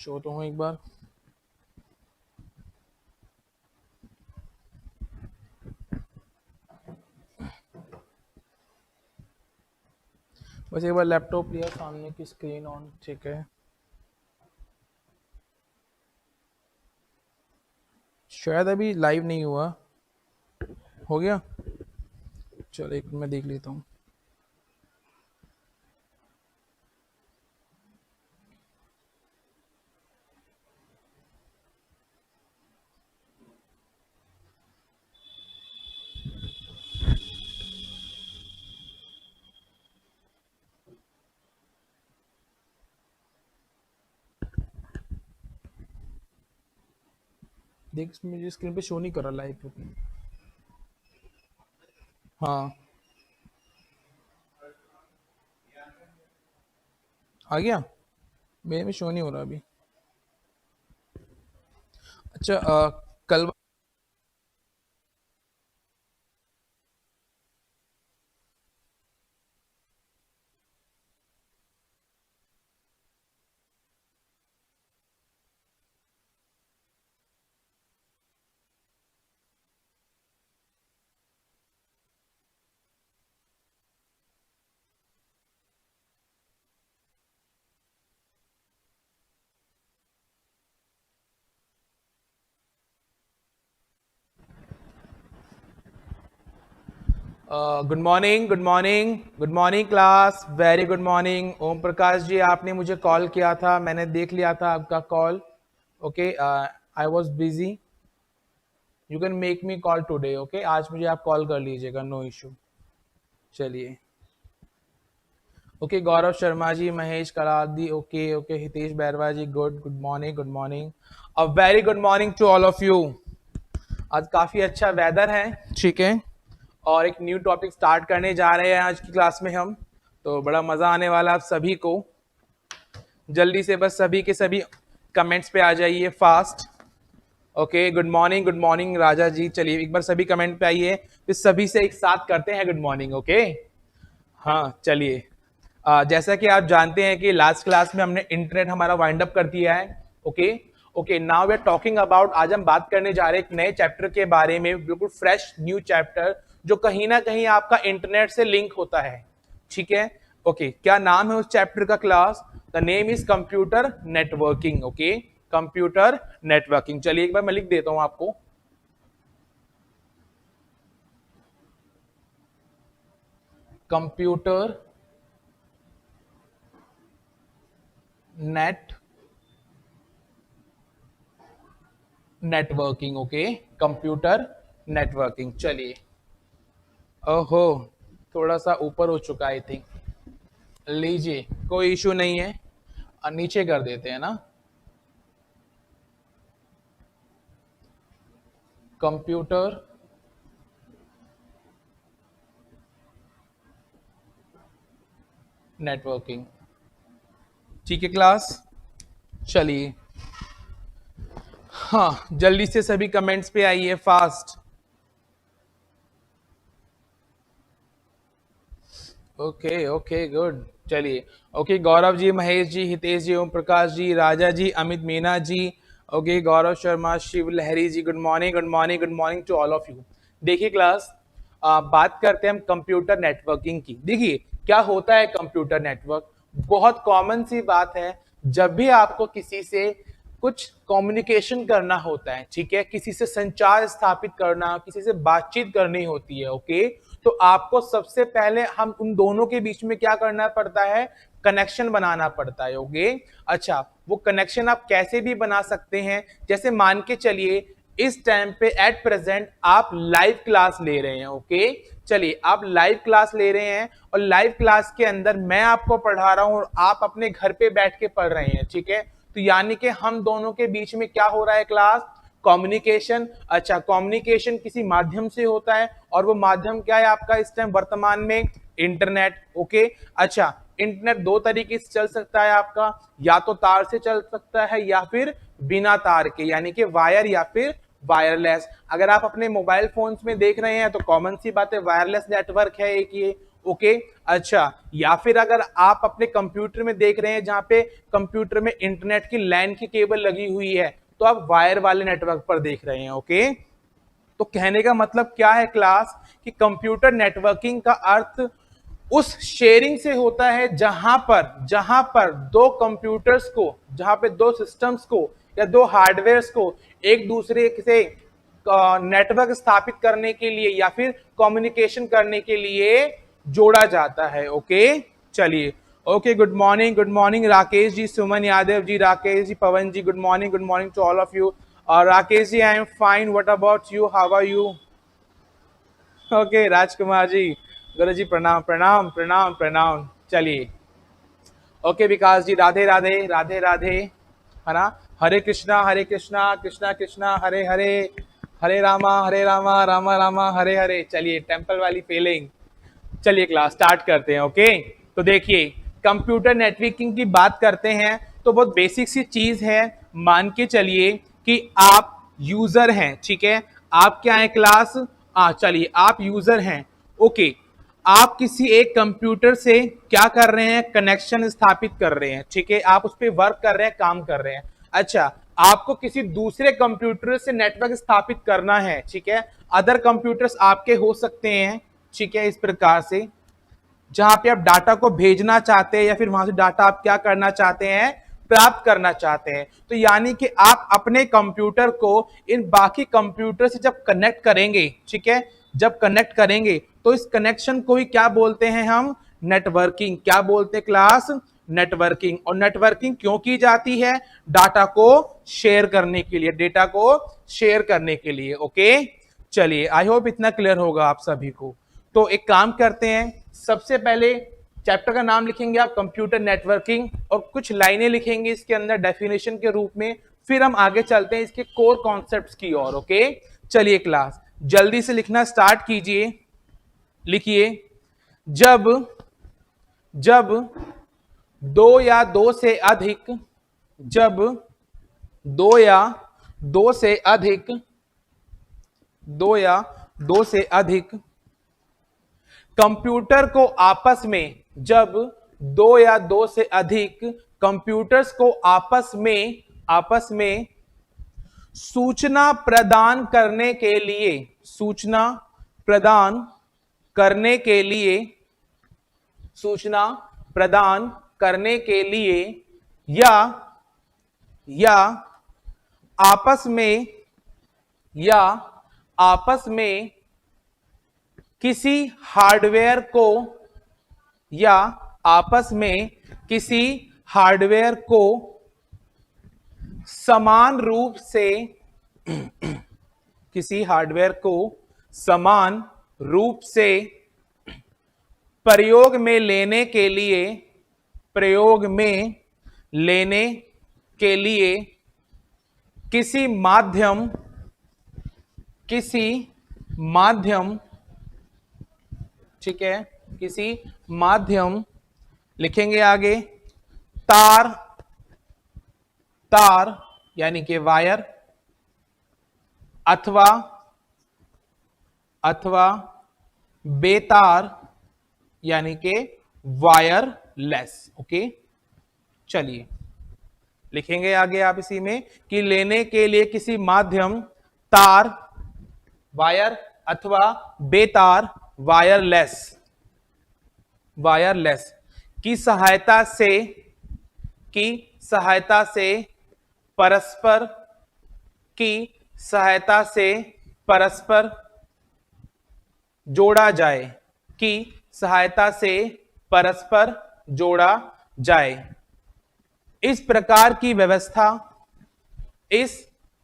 Show तो हूँ एक बार। बस एक बार लैपटॉप लिया, सामने की स्क्रीन ऑन, ठीक है। शायद अभी लाइव नहीं हुआ। हो गया, चलो एक मिनट मैं देख लेता हूँ। देख, मुझे स्क्रीन पे शो नहीं कर रहा लाइव। हाँ, आ गया। मेरे में शो नहीं हो रहा अभी। अच्छा, कल good morning, good morning, good morning class, very good morning. Om Prakash ji, आपने मुझे कॉल किया था, मैंने देख लिया था आपका call. Okay, I was busy. You can make me call today. Okay, आज मुझे आप कॉल कर लीजिएगा, नो इशू। चलिए। Okay, Gaurav Sharma ji, Mahesh Kaladi, okay okay, Hitesh Bairwa ji, good good morning, good morning. Uh very good morning to all of you. आज काफी अच्छा weather है, ठीक है। और एक न्यू टॉपिक स्टार्ट करने जा रहे हैं आज की क्लास में हम, तो बड़ा मजा आने वाला आप सभी को। जल्दी से बस सभी के सभी कमेंट्स पे आ जाइए फास्ट। ओके, गुड मॉर्निंग राजा जी। चलिए एक बार सभी कमेंट पे आइए, फिर सभी से एक साथ करते हैं गुड मॉर्निंग। ओके, हाँ चलिए। जैसा कि आप जानते हैं कि लास्ट क्लास में हमने इंटरनेट हमारा वाइंड अप कर दिया है। Okay okay, now we are talking about, आज हम बात करने जा रहे हैं एक नए चैप्टर के बारे में, बिल्कुल फ्रेश न्यू चैप्टर, जो कहीं ना कहीं आपका इंटरनेट से लिंक होता है, ठीक है। ओके, क्या नाम है उस चैप्टर का class? The name is computer networking. Okay, computer networking. चलिए एक बार मैं लिख देता हूं आपको, computer net networking. Okay, computer networking. चलिए, ओहो, थोड़ा सा ऊपर हो चुका आई थिंक। लीजिए, कोई इशू नहीं है, नीचे कर देते हैं ना। कंप्यूटर नेटवर्किंग, ठीक है क्लास। चलिए, हाँ जल्दी से सभी कमेंट्स पे आइए फास्ट। Okay okay, good. चलिए, okay, Gaurav ji, Mahesh ji, Hitesh ji, Om Prakash ji, Raja ji, Amit Meena ji, okay, Gaurav Sharma, Shiv Lahari ji, good morning, good morning, good morning to all of you. देखिए क्लास, बात करते हैं हम कंप्यूटर नेटवर्किंग की। देखिए क्या होता है कंप्यूटर नेटवर्क, बहुत कॉमन सी बात है। जब भी आपको किसी से कुछ कम्युनिकेशन करना होता है, ठीक है, किसी से संचार स्थापित करना, किसी से बातचीत करनी होती है, ओके, तो आपको सबसे पहले हम उन दोनों के बीच में क्या करना पड़ता है? कनेक्शन बनाना पड़ता है। ओके, अच्छा, वो कनेक्शन आप कैसे भी बना सकते हैं, जैसे मान के चलिए इस टाइम पे एट प्रेजेंट आप लाइव क्लास ले रहे हैं। ओके, चलिए आप लाइव क्लास ले रहे हैं और लाइव क्लास के अंदर मैं आपको पढ़ा रहा हूं और आप अपने घर पे बैठ के पढ़ रहे हैं, ठीक है। तो यानी कि हम दोनों के बीच में क्या हो रहा है क्लास? कम्युनिकेशन। अच्छा, कम्युनिकेशन किसी माध्यम से होता है और वो माध्यम क्या है आपका इस टाइम वर्तमान में? इंटरनेट। ओके, अच्छा, इंटरनेट दो तरीके से चल सकता है आपका, या तो तार से चल सकता है या फिर बिना तार के, यानी कि वायर या फिर वायरलेस। अगर आप अपने मोबाइल फोन्स में देख रहे हैं तो कॉमन सी बात है, वायरलेस नेटवर्क है एक ये। ओके अच्छा, या फिर अगर आप अपने कंप्यूटर में देख रहे हैं जहां पे कंप्यूटर में इंटरनेट की लैन की केबल लगी हुई है, तो आप वायर वाले नेटवर्क पर देख रहे हैं। ओके, तो कहने का मतलब क्या है क्लास, कि कंप्यूटर नेटवर्किंग का अर्थ उस शेयरिंग से होता है जहां पर दो कंप्यूटर्स को, जहां पे दो सिस्टम्स को या दो हार्डवेयर्स को एक दूसरे से नेटवर्क स्थापित करने के लिए या फिर कम्युनिकेशन करने के लिए जोड़ा जाता है। ओके चलिए, okay good morning Rakesh ji, Suman Yadav ji, Rakesh ji, Pawan ji, good morning to all of you. और Rakesh ji, I am fine, what about you, how are you? Okay Rajkumar ji, गुरु जी प्रणाम प्रणाम प्रणाम प्रणाम। चलिए, ओके विकास जी, राधे राधे राधे राधे, है ना? हरे कृष्णा कृष्णा कृष्णा हरे हरे, हरे रामा रामा रामा हरे हरे। चलिए, टेम्पल वाली फीलिंग। चलिए क्लास स्टार्ट करते हैं। ओके, तो देखिए, कंप्यूटर नेटवर्किंग की बात करते हैं तो बहुत बेसिक सी चीज है। मान के चलिए कि आप यूजर हैं, ठीक है? आप क्या है क्लास? चलिए, आप यूजर हैं। ओके, आप किसी एक कंप्यूटर से क्या कर रहे हैं? कनेक्शन स्थापित कर रहे हैं, ठीक है? आप उस पर वर्क कर रहे हैं, काम कर रहे हैं। अच्छा, आपको किसी दूसरे कंप्यूटर से नेटवर्क स्थापित करना है, ठीक है? अदर कंप्यूटर्स आपके हो सकते हैं, ठीक है? इस प्रकार से जहां पे आप डाटा को भेजना चाहते हैं या फिर वहां से डाटा आप क्या करना चाहते हैं? प्राप्त करना चाहते हैं। तो यानी कि आप अपने कंप्यूटर को इन बाकी कंप्यूटर से जब कनेक्ट करेंगे, ठीक है, जब कनेक्ट करेंगे तो इस कनेक्शन को ही क्या बोलते हैं हम? नेटवर्किंग। क्या बोलते हैं क्लास? नेटवर्किंग। और नेटवर्किंग क्यों की जाती है? डाटा को शेयर करने के लिए, डेटा को शेयर करने के लिए। ओके चलिए, आई होप इतना क्लियर होगा आप सभी को। तो एक काम करते हैं, सबसे पहले चैप्टर का नाम लिखेंगे आप कंप्यूटर नेटवर्किंग, और कुछ लाइनें लिखेंगे इसके अंदर डेफिनेशन के रूप में। फिर हम आगे चलते हैं इसके कोर कॉन्सेप्ट्स की ओर। ओके चलिए क्लास, जल्दी से लिखना स्टार्ट कीजिए। लिखिए, जब जब दो या दो से अधिक, जब दो या दो से अधिक, दो या दो से अधिक कंप्यूटर को आपस में, जब दो या दो से अधिक कंप्यूटर्स को आपस में सूचना प्रदान करने के लिए, सूचना प्रदान करने के लिए, सूचना प्रदान करने के लिए या आपस में, या आपस में किसी हार्डवेयर को, या आपस में किसी हार्डवेयर को समान रूप से, किसी हार्डवेयर को समान रूप से प्रयोग में लेने के लिए, प्रयोग में लेने के लिए किसी माध्यम, किसी माध्यम, ठीक है, किसी माध्यम, लिखेंगे आगे तार, तार यानी कि वायर, अथवा बेतार यानी कि वायरलेस। ओके चलिए, लिखेंगे आगे आप इसी में कि लेने के लिए किसी माध्यम, तार, वायर अथवा बेतार, वायरलेस, वायरलेस की सहायता से, की सहायता से परस्पर, की सहायता से परस्पर जोड़ा जाए, की सहायता से परस्पर जोड़ा जाए। इस प्रकार की व्यवस्था, इस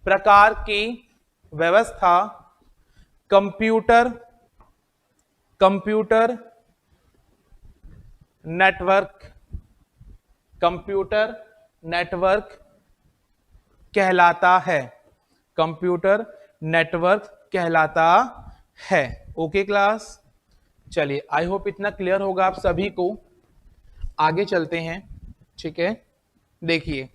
प्रकार की व्यवस्था computer, computer network, computer network कहलाता है, कंप्यूटर नेटवर्क कहलाता है। ओके क्लास, चलिए आई होप इतना क्लियर होगा आप सभी को। आगे चलते हैं, ठीक है। देखिए,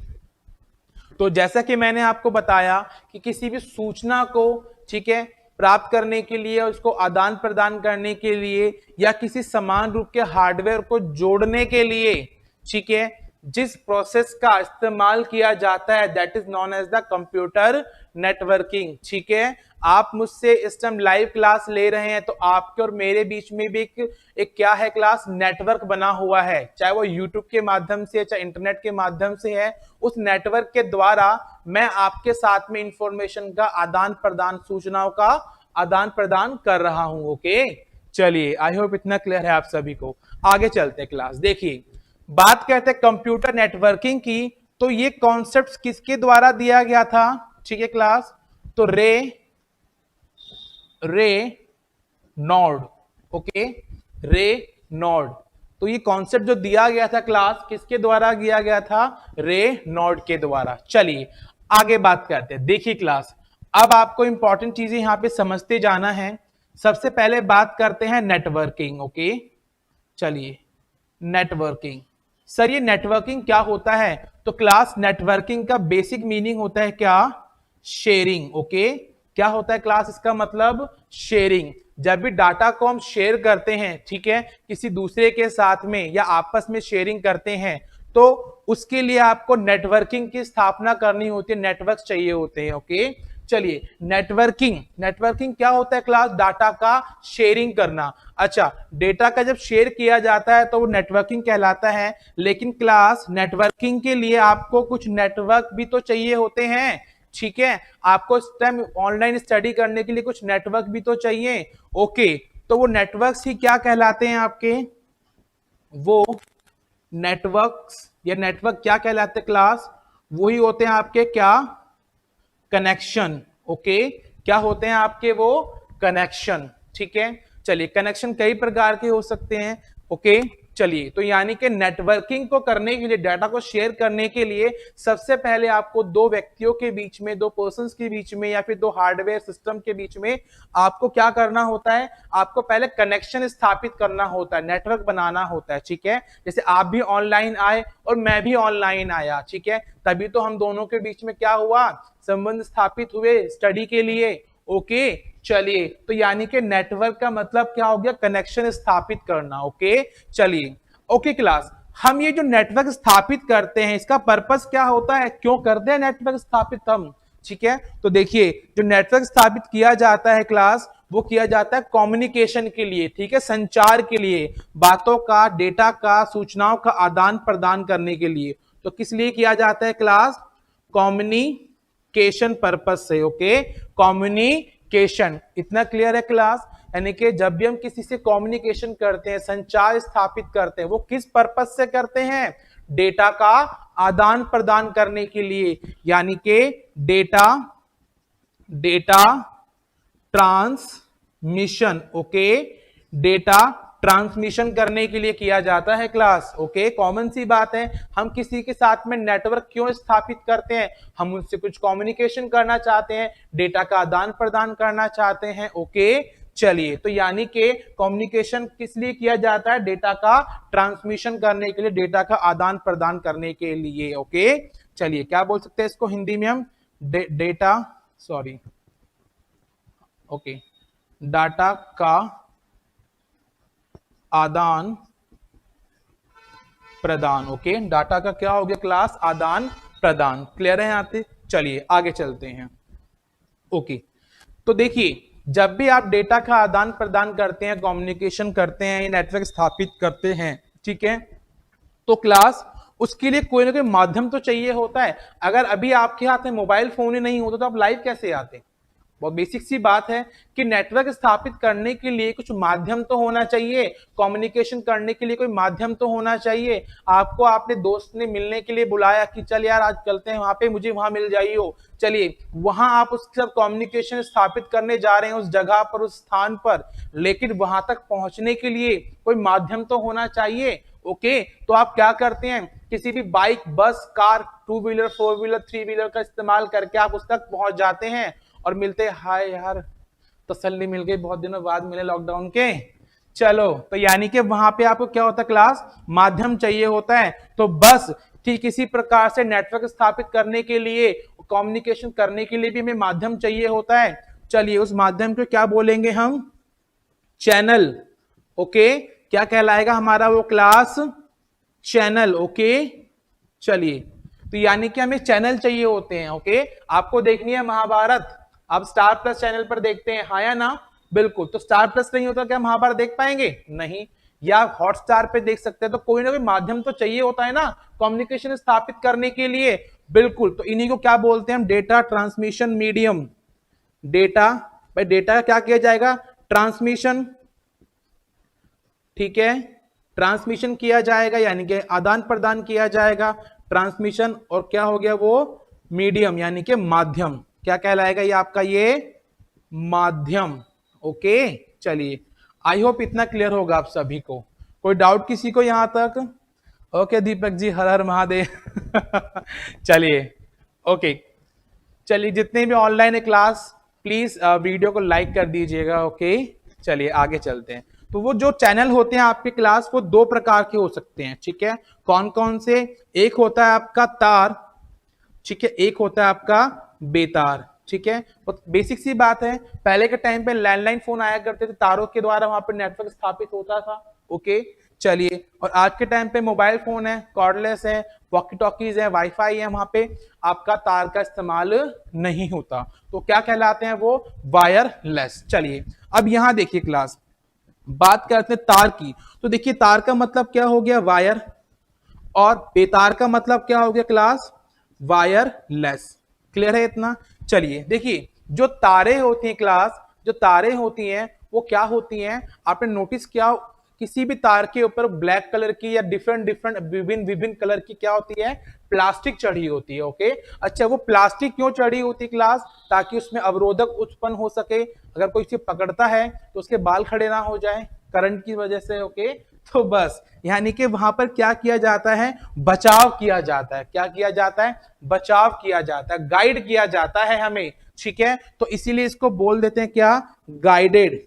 तो जैसा कि मैंने आपको बताया कि किसी भी सूचना को, ठीक है, प्राप्त करने के लिए, उसको आदान प्रदान करने के लिए, या किसी समान रूप के हार्डवेयर को जोड़ने के लिए, ठीक है, जिस प्रोसेस का इस्तेमाल किया जाता है that is known as the computer networking. ठीक है, आप मुझसे इस टाइम लाइव क्लास ले रहे हैं तो आपके और मेरे बीच में भी एक क्या है क्लास, नेटवर्क बना हुआ है, चाहे वो यूट्यूब के माध्यम से चाहे इंटरनेट के माध्यम से है। उस नेटवर्क के द्वारा मैं आपके साथ में इंफॉर्मेशन का आदान प्रदान, सूचनाओं का आदान प्रदान कर रहा हूं। ओके, चलिए, आई होप इतना क्लियर है आप सभी को। आगे चलते हैं क्लास। देखिए, बात करते हैं कंप्यूटर नेटवर्किंग की, तो ये कॉन्सेप्ट किसके द्वारा दिया गया था? ठीक है क्लास, तो रे नॉर्ड। ओके, रे नॉर्ड। तो ये कॉन्सेप्ट जो दिया गया था क्लास, किसके द्वारा दिया गया था? रे नॉर्ड के द्वारा। चलिए आगे बात करते हैं। देखिए क्लास, अब आपको इंपॉर्टेंट चीजें यहां पे समझते जाना है। सबसे पहले बात करते हैं नेटवर्किंग। ओके, चलिए, नेटवर्किंग। सर ये नेटवर्किंग क्या होता है? तो क्लास, नेटवर्किंग का बेसिक मीनिंग होता है क्या? शेयरिंग। ओके, क्या होता है क्लास इसका मतलब? शेयरिंग। जब भी डाटा को हम शेयर करते हैं, ठीक है, किसी दूसरे के साथ में या आपस में शेयरिंग करते हैं, तो उसके लिए आपको नेटवर्किंग की स्थापना करनी होती है, नेटवर्क चाहिए होते हैं। ओके, चलिए, नेटवर्किंग क्या होता है क्लास? डाटा का शेयरिंग करना। अच्छा, डेटा का जब शेयर किया जाता है तो वो नेटवर्किंग कहलाता है। लेकिन क्लास, नेटवर्किंग के लिए आपको कुछ नेटवर्क भी तो चाहिए होते हैं। ठीक है, आपको इस टाइम ऑनलाइन स्टडी करने के लिए कुछ नेटवर्क भी तो चाहिए। ओके, तो वो नेटवर्क्स ही क्या कहलाते हैं आपके? वो नेटवर्क्स या नेटवर्क क्या कहलाते हैं क्लास? वही होते हैं आपके क्या? कनेक्शन। ओके, क्या होते हैं आपके? वो कनेक्शन। ठीक है, चलिए, कनेक्शन कई प्रकार के हो सकते हैं। ओके, चलिए, तो यानी कि नेटवर्किंग को करने के लिए, डाटा को शेयर करने के लिए सबसे पहले आपको दो व्यक्तियों के बीच में, दो पर्संस के बीच में, या फिर दो हार्डवेयर सिस्टम के बीच में आपको क्या करना होता है? आपको पहले कनेक्शन स्थापित करना होता है, नेटवर्क बनाना होता है। ठीक है, जैसे आप भी ऑनलाइन आए और मैं भी ऑनलाइन आया, ठीक है, तभी तो हम दोनों के बीच में क्या हुआ? संबंध स्थापित हुए स्टडी के लिए। ओके, चलिए, तो यानी कि नेटवर्क का मतलब क्या हो गया? कनेक्शन स्थापित करना। ओके, चलिए, ओके क्लास, हम ये जो नेटवर्क स्थापित करते हैं इसका पर्पस क्या होता है? क्यों करते हैं नेटवर्क स्थापित हम? ठीक है, तो देखिए, जो नेटवर्क स्थापित किया जाता है क्लास, वो किया जाता है कम्युनिकेशन के लिए। ठीक है, संचार के लिए, बातों का, डेटा का, सूचनाओं का आदान प्रदान करने के लिए। तो किस लिए किया जाता है क्लास? कम्युनिकेशन पर्पस से। ओके, कम्युनिकेशन, इतना क्लियर है क्लास? यानी कि जब भी हम किसी से कम्युनिकेशन करते हैं, संचार स्थापित करते हैं, वो किस पर्पस से करते हैं? डेटा का आदान प्रदान करने के लिए, यानी कि data transmission. Okay, data transmission करने के लिए किया जाता है क्लास। ओके, कॉमन सी बात है, हम किसी के साथ में नेटवर्क क्यों स्थापित करते हैं? हम उनसे कुछ कम्युनिकेशन करना चाहते हैं, डेटा का आदान प्रदान करना चाहते हैं। ओके, चलिए, तो यानी कि कम्युनिकेशन किस लिए किया जाता है? डेटा का ट्रांसमिशन करने के लिए, डेटा का आदान प्रदान करने के लिए। ओके, चलिए, क्या बोल सकते हैं इसको हिंदी में हम? डेटा, सॉरी, ओके, डाटा का आदान प्रदान। ओके, डाटा का क्या हो गया क्लास? आदान प्रदान। क्लियर है यहाँ पे? चलिए आगे चलते हैं। ओके, तो देखिए, जब भी आप डेटा का आदान प्रदान करते हैं, कम्युनिकेशन करते हैं, नेटवर्क स्थापित करते हैं, ठीक है, तो क्लास उसके लिए कोई ना कोई माध्यम तो चाहिए होता है। अगर अभी आपके हाथ में मोबाइल फोन ही नहीं होता तो आप लाइव कैसे आते? बहुत बेसिक सी बात है कि नेटवर्क स्थापित करने के लिए कुछ माध्यम तो होना चाहिए, कम्युनिकेशन करने के लिए कोई माध्यम तो होना चाहिए। आपको आपने दोस्त ने मिलने के लिए बुलाया कि चल यार आज चलते हैं वहां पे, मुझे वहां मिल जाइयो। चलिए, वहां आप उसके साथ कम्युनिकेशन स्थापित करने जा रहे हैं उस जगह पर, उस स्थान पर, लेकिन वहां तक पहुंचने के लिए कोई माध्यम तो होना चाहिए। ओके, तो आप क्या करते हैं? किसी भी बाइक, बस, car, two wheeler, four wheeler, three wheeler का इस्तेमाल करके आप उस तक पहुंच जाते हैं और मिलते, हाय यार तसल्ली मिल गई, बहुत दिनों बाद मिले लॉकडाउन के। चलो, तो यानी कि वहां पे आपको क्या होता है क्लास? माध्यम चाहिए होता है। तो बस ठीक इसी प्रकार से नेटवर्क स्थापित करने के लिए, कम्युनिकेशन करने के लिए भी हमें माध्यम चाहिए होता है। चलिए उस माध्यम को क्या बोलेंगे हम? चैनल। ओके, क्या कहलाएगा हमारा वो क्लास? चैनल। ओके, चलिए तो यानी कि हमें चैनल चाहिए होते हैं। ओके, आपको देखनी है महाभारत, आप स्टार प्लस चैनल पर देखते हैं, हाँ या ना? बिल्कुल। तो स्टार प्लस नहीं होता क्या महाभारत देख पाएंगे? नहीं। या हॉटस्टार पे देख सकते हैं। तो कोई ना कोई माध्यम तो चाहिए होता है ना कम्युनिकेशन स्थापित करने के लिए। बिल्कुल, तो इन्हीं को क्या बोलते हैं हम? Data transmission medium. डेटा, भाई डेटा क्या किया जाएगा? ट्रांसमिशन, ठीक है, ट्रांसमिशन किया जाएगा यानी कि आदान प्रदान किया जाएगा, ट्रांसमिशन। और क्या हो गया वो? मीडियम यानी कि माध्यम। क्या कहलाएगा ये आपका? ये माध्यम। ओके, चलिए आई होप इतना क्लियर होगा आप सभी को। कोई डाउट किसी को यहां तक? ओके दीपक जी, हर हर महादेव। चलिए, ओके, चलिए जितने भी ऑनलाइन है क्लास, प्लीज वीडियो को लाइक कर दीजिएगा। ओके, चलिए आगे चलते हैं। तो वो जो चैनल होते हैं आपके क्लास, वो दो प्रकार के हो सकते हैं, ठीक है? कौन कौन से? एक होता है आपका तार, ठीक है, एक होता है आपका बेतार, ठीक है। तो बेसिक सी बात है, पहले के टाइम पे लैंडलाइन फोन आया करते थे, तारों के द्वारा वहां पे नेटवर्क स्थापित होता था। ओके, चलिए, और आज के टाइम पे मोबाइल फोन है, कॉर्डलेस है, वॉकी टॉकीज है, वाईफाई है, वहां पे आपका तार का इस्तेमाल नहीं होता। तो क्या कहलाते हैं वो? वायरलेस। चलिए अब यहां देखिए क्लास, बात करते हैं तार की। तो देखिए तार का मतलब क्या हो गया? वायर। और बेतार का मतलब क्या हो गया क्लास? वायरलेस। क्लियर है इतना? चलिए देखिए, जो तारे होती हैं क्लास, जो तारे होती हैं वो क्या होती हैं? आपने नोटिस किया, किसी भी तार के ऊपर ब्लैक कलर की या डिफरेंट डिफरेंट विभिन्न विभिन्न कलर की क्या होती है? प्लास्टिक चढ़ी होती है। ओके, अच्छा वो प्लास्टिक क्यों चढ़ी होती है क्लास? ताकि उसमें अवरोधक उत्पन्न हो सके, अगर कोई इसे पकड़ता है तो उसके बाल खड़े ना हो जाए करंट की वजह से। ओके, तो बस यानी कि वहां पर क्या किया जाता है? बचाव किया जाता है। क्या किया जाता है? बचाव किया जाता है, गाइड किया जाता है हमें, ठीक है। तो इसीलिए इसको बोल देते हैं क्या? गाइडेड।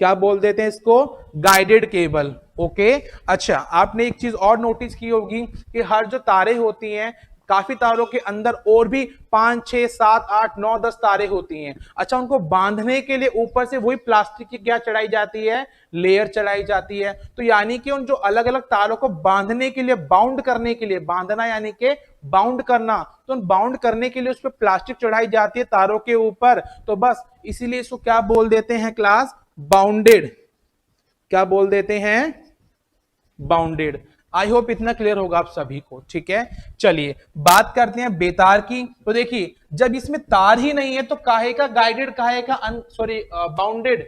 क्या बोल देते हैं इसको? Guided cable. ओके, अच्छा आपने एक चीज और नोटिस की होगी कि हर जो तारे होती हैं, काफी तारों के अंदर और भी 5 6 7 8 9 10 तारे होती हैं। अच्छा, उनको बांधने के लिए ऊपर से वही प्लास्टिक की क्या चढ़ाई जाती है? लेयर चढ़ाई जाती है। तो यानी कि उन जो अलग अलग तारों को बांधने के लिए, बाउंड करने के लिए, बांधना यानी कि बाउंड करना, तो बाउंड करने के लिए उस पर प्लास्टिक चढ़ाई जाती है तारों के ऊपर। तो बस इसीलिए इसको क्या बोल देते हैं क्लास? बाउंडेड। क्या बोल देते हैं? बाउंडेड। आई होप इतना क्लियर होगा आप सभी को, ठीक है। चलिए बात करते हैं बेतार की। तो देखिए, जब इसमें तार ही नहीं है तो काहे का गाइडेड, काहे का सॉरी बाउंडेड?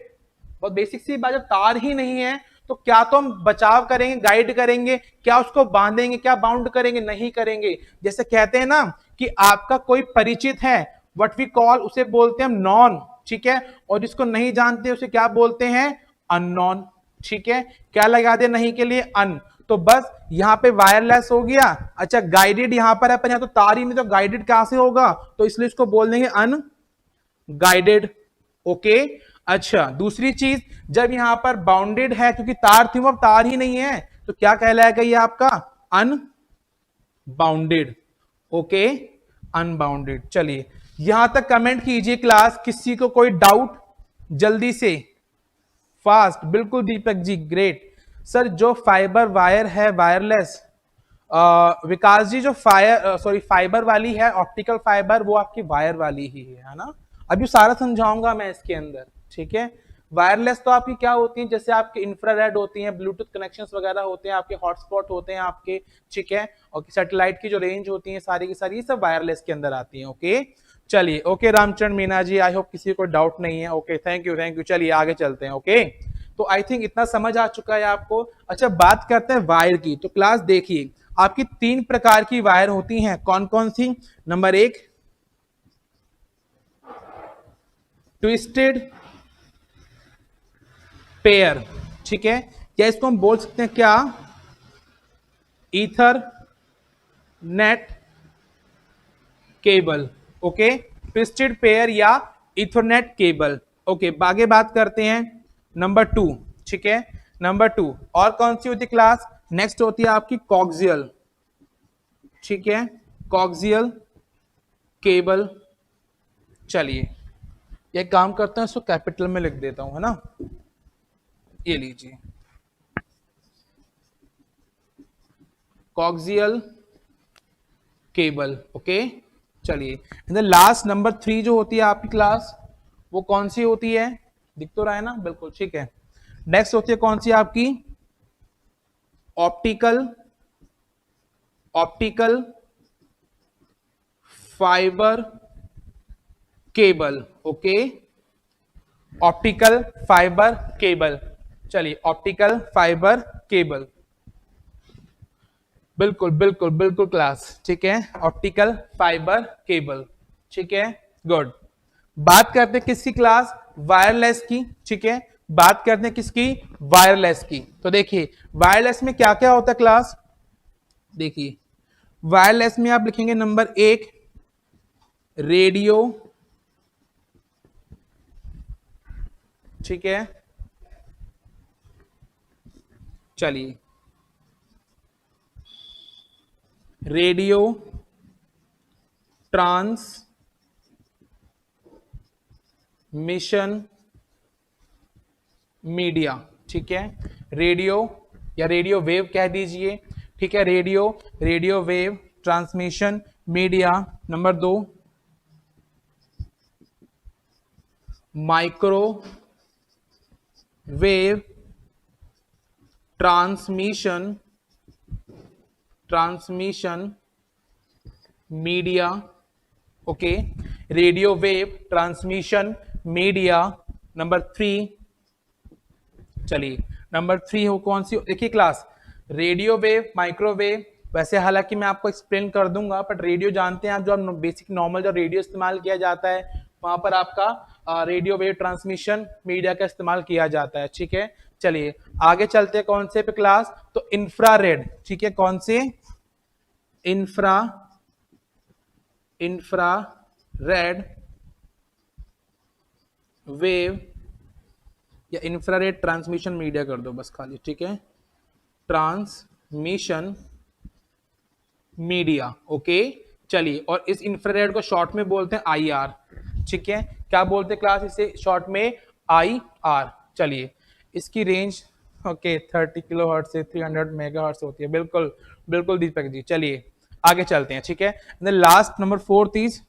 बहुत बेसिक सी बात, जब तार ही नहीं है तो क्या तो हम बचाव करेंगे, गाइड करेंगे, क्या उसको बांधेंगे, क्या बाउंड करेंगे? नहीं करेंगे। जैसे कहते हैं ना कि आपका कोई परिचित है, व्हाट वी कॉल, उसे बोलते हैं हम नॉन, ठीक है। और जिसको नहीं जानते उसे क्या बोलते हैं? अननोन, ठीक है। क्या लगा दे नहीं के लिए? अन। तो बस यहां पे वायरलेस हो गया। अच्छा, गाइडेड यहां पर है, पर यहां तो तार ही नहीं, तो गाइडेड कहां से होगा? तो इसलिए इसको बोल देंगे अन गाइडेड। ओके, अच्छा दूसरी चीज, जब यहां पर बाउंडेड है, क्योंकि तार थी वो, अब तार ही नहीं है, तो क्या कहलाएगा ये आपका? अनबाउंडेड। Okay, unbounded. चलिए यहां तक कमेंट कीजिए क्लास, किसी को कोई डाउट? जल्दी से, फास्ट। बिल्कुल दीपक जी, ग्रेट। सर जो फाइबर वायर है वायरलेस, विकास जी जो फाइबर वाली है, ऑप्टिकल फाइबर, वो आपकी वायर वाली ही है ना? अभी सारा समझाऊंगा मैं इसके अंदर, ठीक है। वायरलेस तो आपकी क्या होती है? जैसे आपके इंफ्रारेड होती हैं, ब्लूटूथ कनेक्शंस वगैरह होते हैं, आपके हॉटस्पॉट होते हैं आपके, ठीक है। और सैटेलाइट की जो रेंज होती है सारी की सारी, ये सब वायरलेस के अंदर आती है। ओके, चलिए, okay Ramchandra Meena ji, I hope किसी को डाउट नहीं है। Okay, thank you thank you. चलिए आगे चलते हैं। ओके, तो आई थिंक इतना समझ आ चुका है आपको। अच्छा, बात करते हैं वायर की। तो क्लास देखिए, आपकी 3 प्रकार की वायर होती हैं। कौन कौन सी? नंबर 1 ट्विस्टेड पेयर, ठीक है, या इसको हम बोल सकते हैं क्या? Ether net cable. Okay, twisted pair या इथरनेट केबल। ओके, आगे बात करते हैं नंबर 2, ठीक है। नंबर 2 और कौन सी होती क्लास? नेक्स्ट होती है आपकी कॉक्सियल, ठीक है, कॉक्सियल केबल। चलिए एक काम करते हैं, इसको कैपिटल में लिख देता हूं, है ना, ये लीजिए, कॉक्सियल केबल। ओके, चलिए लास्ट नंबर 3 जो होती है आपकी क्लास, वो कौन सी होती है, दिख तो रहा है ना, बिल्कुल ठीक है। नेक्स्ट होती है कौन सी आपकी, optical, optical fibre cable. Okay, optical fibre cable, चलिए ऑप्टिकल फाइबर केबल, बिल्कुल बिल्कुल बिल्कुल क्लास, ठीक है, ऑप्टिकल फाइबर केबल, ठीक है, गुड। बात करते हैं किसकी क्लास, वायरलेस की, ठीक है, बात करते हैं किसकी, वायरलेस की। तो देखिए वायरलेस में क्या क्या होता है क्लास, देखिए वायरलेस में आप लिखेंगे नंबर 1 रेडियो, ठीक है, चलिए रेडियो ट्रांसमिशन मीडिया, ठीक है, रेडियो या रेडियो वेव कह दीजिए, ठीक है, radio, radio wave transmission media. Number 2 micro wave transmission, transmission media. Okay, radio wave transmission media. Number 3, चलिए नंबर 3 हो कौन सी, देखिए क्लास रेडियो वेव, माइक्रोवेव, वैसे हालांकि मैं आपको एक्सप्लेन कर दूंगा, बट रेडियो जानते हैं आप, जो बेसिक नॉर्मल जो रेडियो इस्तेमाल किया जाता है वहां पर आपका रेडियो वेव ट्रांसमिशन मीडिया का इस्तेमाल किया जाता है, ठीक है। चलिए आगे चलते हैं कौन से पे क्लास, तो इंफ्रारेड, ठीक है, कौन से, इंफ्रारेड वेव या इंफ्रारेड ट्रांसमिशन मीडिया कर दो बस खाली, ठीक है, ट्रांसमिशन मीडिया। ओके, चलिए और इस इंफ्रारेड को शॉर्ट में बोलते हैं आईआर, ठीक है, क्या बोलते हैं क्लास इसे शॉर्ट में, आईआर। चलिए इसकी रेंज ओके 30 किलो हर्ट्ज से 300 मेगा हर्ट्ज होती है, बिल्कुल बिल्कुल दीपक जी। चलिए आगे चलते हैं, ठीक है। Last number 4 is,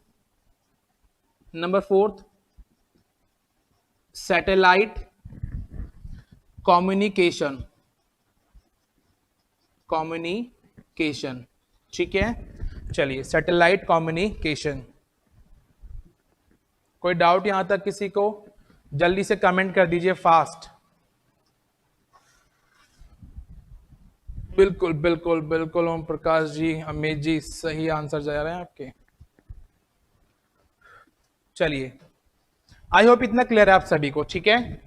number 4 satellite communication, communication, ठीक है, चलिए सैटेलाइट कम्युनिकेशन। कोई डाउट यहां तक किसी को, जल्दी से कमेंट कर दीजिए फास्ट, बिल्कुल बिल्कुल बिल्कुल ओम प्रकाश जी, अमित जी, सही आंसर जा रहे हैं आपके। चलिए आई होप इतना क्लियर है आप सभी को, ठीक है,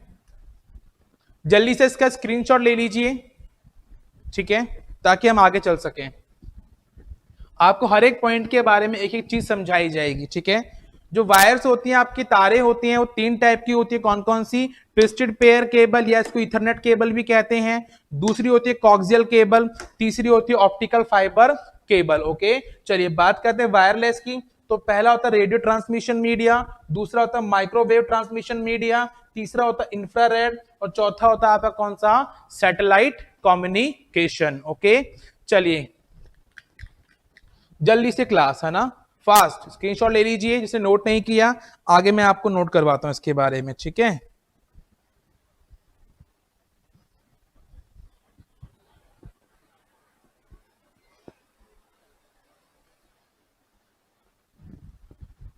जल्दी से इसका स्क्रीनशॉट ले लीजिए, ठीक है, ताकि हम आगे चल सकें। आपको हर एक पॉइंट के बारे में एक एक चीज समझाई जाएगी, ठीक है। जो वायर्स होती हैं आपकी तारे होती हैं वो 3 टाइप की होती है, कौन कौन सी, ट्विस्टेड पेयर केबल या इसको इथरनेट केबल भी कहते हैं, दूसरी होती है कॉक्सियल केबल, तीसरी होती है ऑप्टिकल फाइबर केबल। ओके, चलिए बात करते हैं वायरलेस की। तो पहला होता है रेडियो ट्रांसमिशन मीडिया, दूसरा होता है माइक्रोवेव ट्रांसमिशन मीडिया, तीसरा होता है इंफ्रारेड, और चौथा होता है आपका कौन सा, सैटेलाइट कम्युनिकेशन। ओके, चलिए जल्दी से क्लास, है ना, फास्ट स्क्रीनशॉट ले लीजिए, जिसे नोट नहीं किया आगे मैं आपको नोट करवाता हूं इसके बारे में, ठीक है।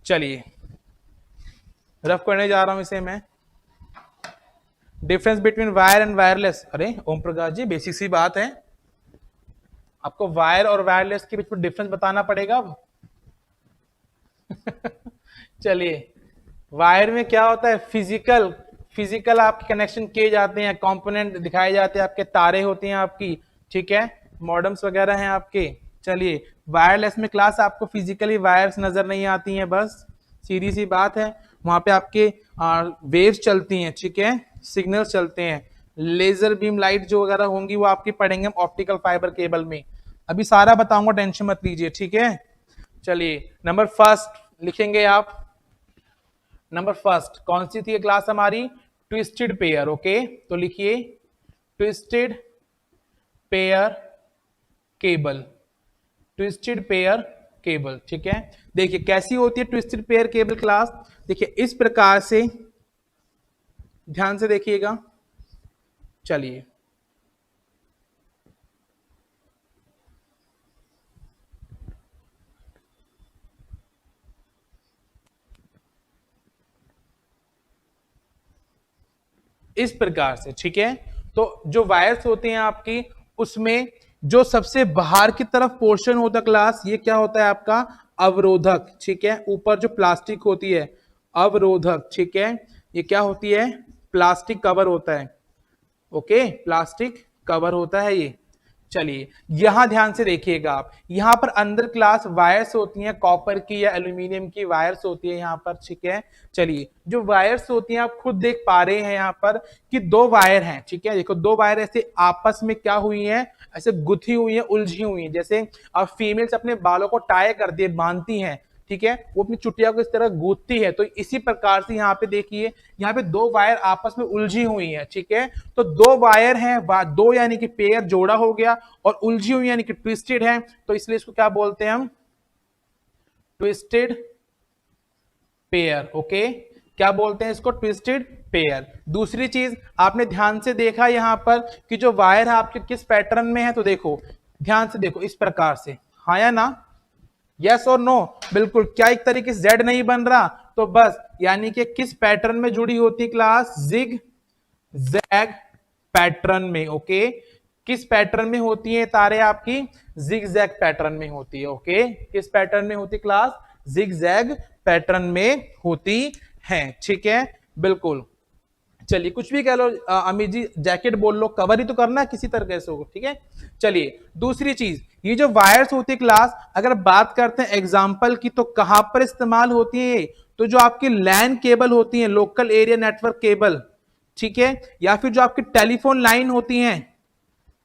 चलिए रफ करने जा रहा हूं इसे मैं, difference between wire and wireless. अरे ओम प्रकाश जी बेसिक सी बात है, आपको वायर और वायरलेस के बीच में डिफरेंस बताना पड़ेगा अब। चलिए वायर में क्या होता है, फिजिकल, फिजिकल आपके कनेक्शन किए जाते हैं, कंपोनेंट दिखाए जाते हैं, आपके तारे होती हैं आपकी, ठीक है, मॉडम्स वगैरह हैं आपके। चलिए वायरलेस में क्लास आपको फिजिकली वायर्स नजर नहीं आती हैं, बस सीधी सी बात है, वहां पे आपके वेव्स चलती हैं, ठीक है, सिग्नल्स चलते हैं, लेजर बीम लाइट जो वगैरह होंगी वो आपकी पढ़ेंगे हम ऑप्टिकल फाइबर केबल में, अभी सारा बताऊंगा, टेंशन मत लीजिए, ठीक है। चलिए नंबर फर्स्ट लिखेंगे आप, नंबर फर्स्ट कौन सी थी क्लास हमारी? Twisted pair. ओके, तो लिखिए twisted pair cable, twisted pair cable. ठीक है, देखिए कैसी होती है ट्विस्टेड पेयर केबल क्लास। देखिए इस प्रकार से, ध्यान से देखिएगा। चलिए इस प्रकार से, ठीक है। तो जो वायर्स होते हैं आपकी, उसमें जो सबसे बाहर की तरफ पोर्शन होता है क्लास, ये क्या होता है आपका? अवरोधक। ठीक है, ऊपर जो प्लास्टिक होती है अवरोधक। ठीक है, ये क्या होती है? प्लास्टिक कवर होता है। ओके, प्लास्टिक कवर होता है ये। चलिए यहां ध्यान से देखिएगा आप, यहां पर अंदर क्लास वायर्स होती हैं, कॉपर की या एल्यूमिनियम की वायर्स होती है यहां पर। ठीक है, चलिए जो वायर्स होती हैं आप खुद देख पा रहे हैं यहां पर कि दो वायर हैं। ठीक है, देखो दो वायर ऐसे आपस में क्या हुई हैं, ऐसे गुथी हुई हैं, उलझी हुई हैं। जैसे अब फीमेल्स अपने बालों को टाई कर दिए, बांधती हैं, ठीक है, वो अपनी चुटिया को इस तरह गूंथती है, तो इसी प्रकार से यहाँ पे देखिए, यहाँ पे दो वायर आपस में उलझी हुई है। ठीक है, तो दो वायर हैं, दो यानी कि पेयर जोड़ा हो गया, और उलझी हुई यानी कि ट्विस्टेड है, तो इसलिए इसको क्या बोलते हैं हम? Twisted pair. ओके, क्या बोलते हैं इसको? Twisted pair. दूसरी चीज आपने ध्यान से देखा यहां पर कि जो वायर है आपके किस पैटर्न में है, तो देखो ध्यान से देखो इस प्रकार से, हाँ या ना? यस और नो? बिल्कुल। क्या एक तरीके से जेड नहीं बन रहा? तो बस यानी कि किस पैटर्न में जुड़ी होती क्लास? जिग जैग पैटर्न में। ओके, किस पैटर्न में होती है तारे आपकी? जिग जैग पैटर्न में होती है। ओके, किस पैटर्न में होती क्लास? जिग जैग पैटर्न में होती है। ठीक है, बिल्कुल। चलिए कुछ भी कह लो, अमित जी जैकेट बोल लो, कवर ही तो करना है किसी तरीके से होगा। ठीक है, चलिए दूसरी चीज, ये जो वायर्स होती है क्लास, अगर बात करते हैं एग्जांपल की, तो कहां पर इस्तेमाल होती है? तो जो आपकी लैन केबल होती है, लोकल एरिया नेटवर्क केबल, ठीक है, या फिर जो आपकी टेलीफोन लाइन होती हैं,